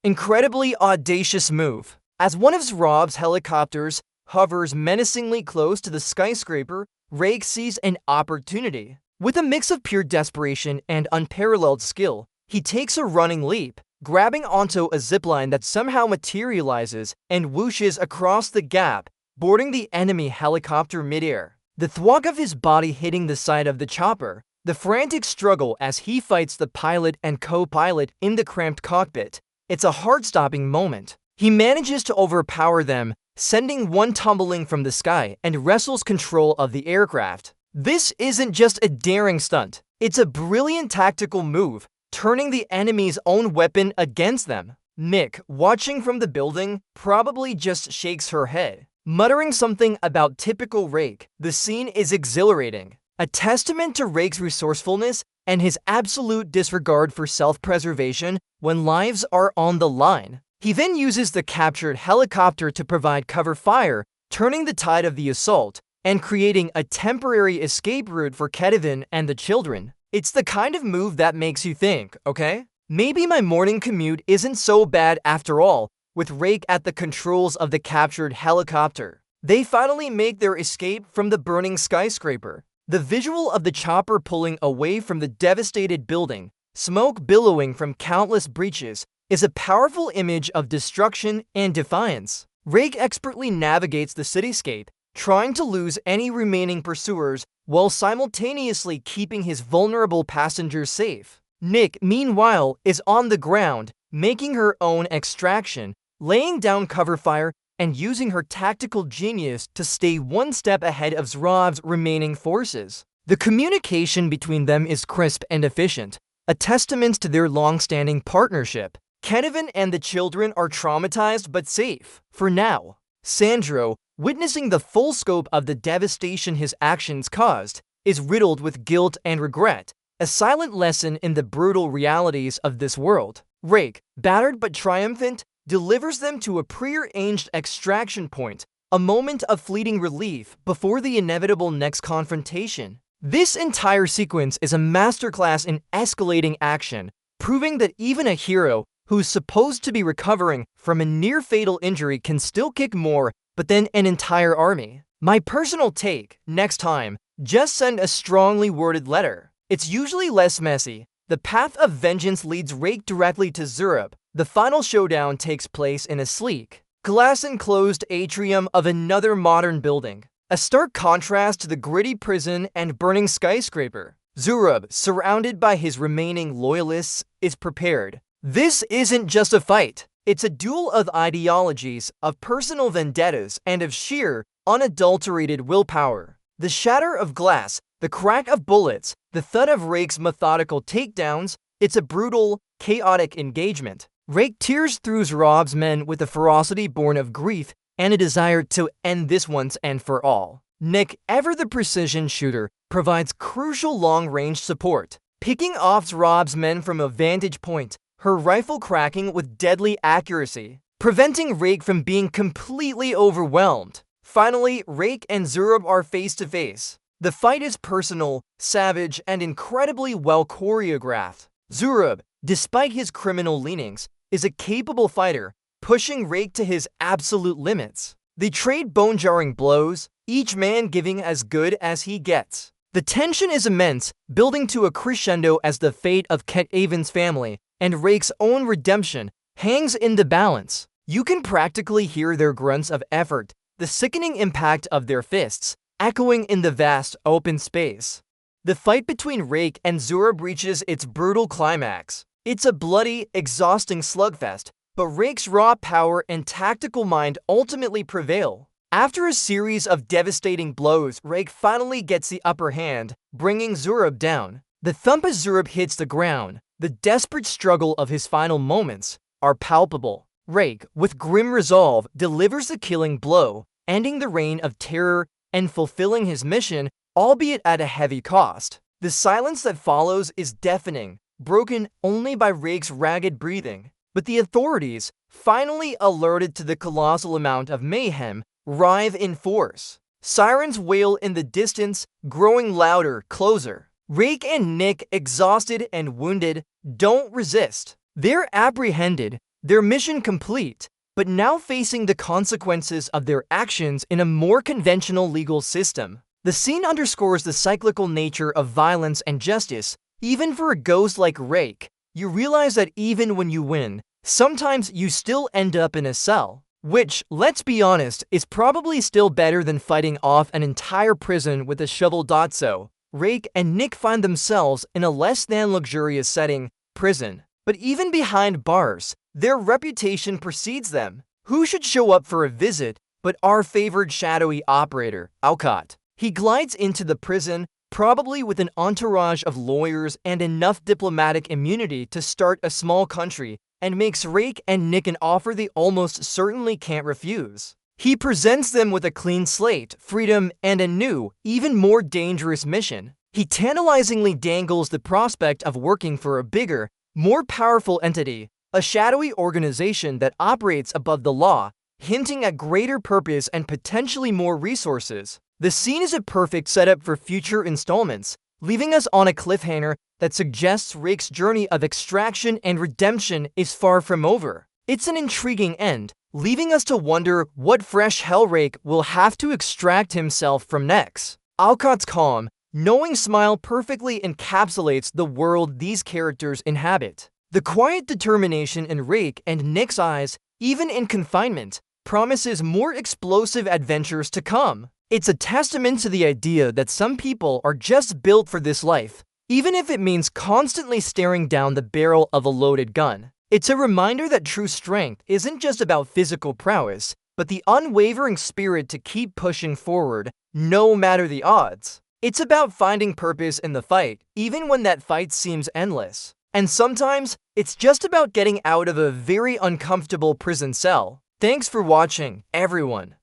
incredibly audacious move. As one of Zurab's helicopters hovers menacingly close to the skyscraper, Rake sees an opportunity. With a mix of pure desperation and unparalleled skill, he takes a running leap, grabbing onto a zipline that somehow materializes and whooshes across the gap, boarding the enemy helicopter midair. The thwack of his body hitting the side of the chopper, the frantic struggle as he fights the pilot and co-pilot in the cramped cockpit. It's a heart-stopping moment. He manages to overpower them, sending one tumbling from the sky and wrestles control of the aircraft. This isn't just a daring stunt. It's a brilliant tactical move, turning the enemy's own weapon against them. Nick, watching from the building, probably just shakes her head, muttering something about typical Rake. The scene is exhilarating, a testament to Rake's resourcefulness and his absolute disregard for self-preservation when lives are on the line. He then uses the captured helicopter to provide cover fire, turning the tide of the assault and creating a temporary escape route for Kevin and the children. It's the kind of move that makes you think, okay? Maybe my morning commute isn't so bad after all, with Rake at the controls of the captured helicopter. They finally make their escape from the burning skyscraper. The visual of the chopper pulling away from the devastated building, smoke billowing from countless breaches, is a powerful image of destruction and defiance. Rake expertly navigates the cityscape, trying to lose any remaining pursuers while simultaneously keeping his vulnerable passengers safe. Nick, meanwhile, is on the ground, making her own extraction, laying down cover fire, and using her tactical genius to stay one step ahead of Zrov's remaining forces. The communication between them is crisp and efficient, a testament to their long-standing partnership. Kevin and the children are traumatized but safe, for now. Sandro, witnessing the full scope of the devastation his actions caused, is riddled with guilt and regret, a silent lesson in the brutal realities of this world. Rake, battered but triumphant, delivers them to a prearranged extraction point, a moment of fleeting relief before the inevitable next confrontation. This entire sequence is a masterclass in escalating action, proving that even a hero who's supposed to be recovering from a near-fatal injury can still kick more but then an entire army. My personal take, next time, just send a strongly worded letter. It's usually less messy. The path of vengeance leads Rake directly to Zurab. The final showdown takes place in a sleek, glass-enclosed atrium of another modern building, a stark contrast to the gritty prison and burning skyscraper. Zurab, surrounded by his remaining loyalists, is prepared. This isn't just a fight. It's a duel of ideologies, of personal vendettas, and of sheer, unadulterated willpower. The shatter of glass, the crack of bullets, the thud of Rake's methodical takedowns, it's a brutal, chaotic engagement. Rake tears through Zrov's men with a ferocity born of grief and a desire to end this once and for all. Nick, ever the precision shooter, provides crucial long-range support, picking off Zrov's men from a vantage point, her rifle cracking with deadly accuracy, preventing Rake from being completely overwhelmed. Finally, Rake and Zurab are face to face. The fight is personal, savage, and incredibly well choreographed. Zurab, despite his criminal leanings, is a capable fighter, pushing Rake to his absolute limits. They trade bone-jarring blows, each man giving as good as he gets. The tension is immense, building to a crescendo as the fate of Kevin's family and Rake's own redemption hangs in the balance. You can practically hear their grunts of effort, the sickening impact of their fists, echoing in the vast open space. The fight between Rake and Zurab reaches its brutal climax. It's a bloody, exhausting slugfest, but Rake's raw power and tactical mind ultimately prevail. After a series of devastating blows, Rake finally gets the upper hand, bringing Zurab down. The thump as Zurab hits the ground, the desperate struggle of his final moments, are palpable. Rake, with grim resolve, delivers the killing blow, ending the reign of terror and fulfilling his mission, albeit at a heavy cost. The silence that follows is deafening, broken only by Rake's ragged breathing. But the authorities, finally alerted to the colossal amount of mayhem, arrive in force. Sirens wail in the distance, growing louder, closer. Rake and Nick, exhausted and wounded, don't resist. They're apprehended, their mission complete, but now facing the consequences of their actions in a more conventional legal system. The scene underscores the cyclical nature of violence and justice, even for a ghost like Rake. you realize that even when you win, sometimes you still end up in a cell. Which, let's be honest, is probably still better than fighting off an entire prison with a shovel. So, Rake and Nick find themselves in a less than luxurious setting, prison. But even behind bars, their reputation precedes them. Who should show up for a visit but our favored shadowy operator, Alcott? He glides into the prison, probably with an entourage of lawyers and enough diplomatic immunity to start a small country, and makes Rake and Nick an offer they almost certainly can't refuse. He presents them with a clean slate, freedom, and a new, even more dangerous mission. He tantalizingly dangles the prospect of working for a bigger, more powerful entity, a shadowy organization that operates above the law, hinting at greater purpose and potentially more resources. The scene is a perfect setup for future installments, leaving us on a cliffhanger that suggests Rake's journey of extraction and redemption is far from over. It's an intriguing end, leaving us to wonder what fresh hell Rake will have to extract himself from next. Alcott's calm, knowing smile perfectly encapsulates the world these characters inhabit. The quiet determination in Rake and Nick's eyes, even in confinement, promises more explosive adventures to come. It's a testament to the idea that some people are just built for this life, even if it means constantly staring down the barrel of a loaded gun. It's a reminder that true strength isn't just about physical prowess, but the unwavering spirit to keep pushing forward, no matter the odds. It's about finding purpose in the fight, even when that fight seems endless. And sometimes, it's just about getting out of a very uncomfortable prison cell. Thanks for watching, everyone.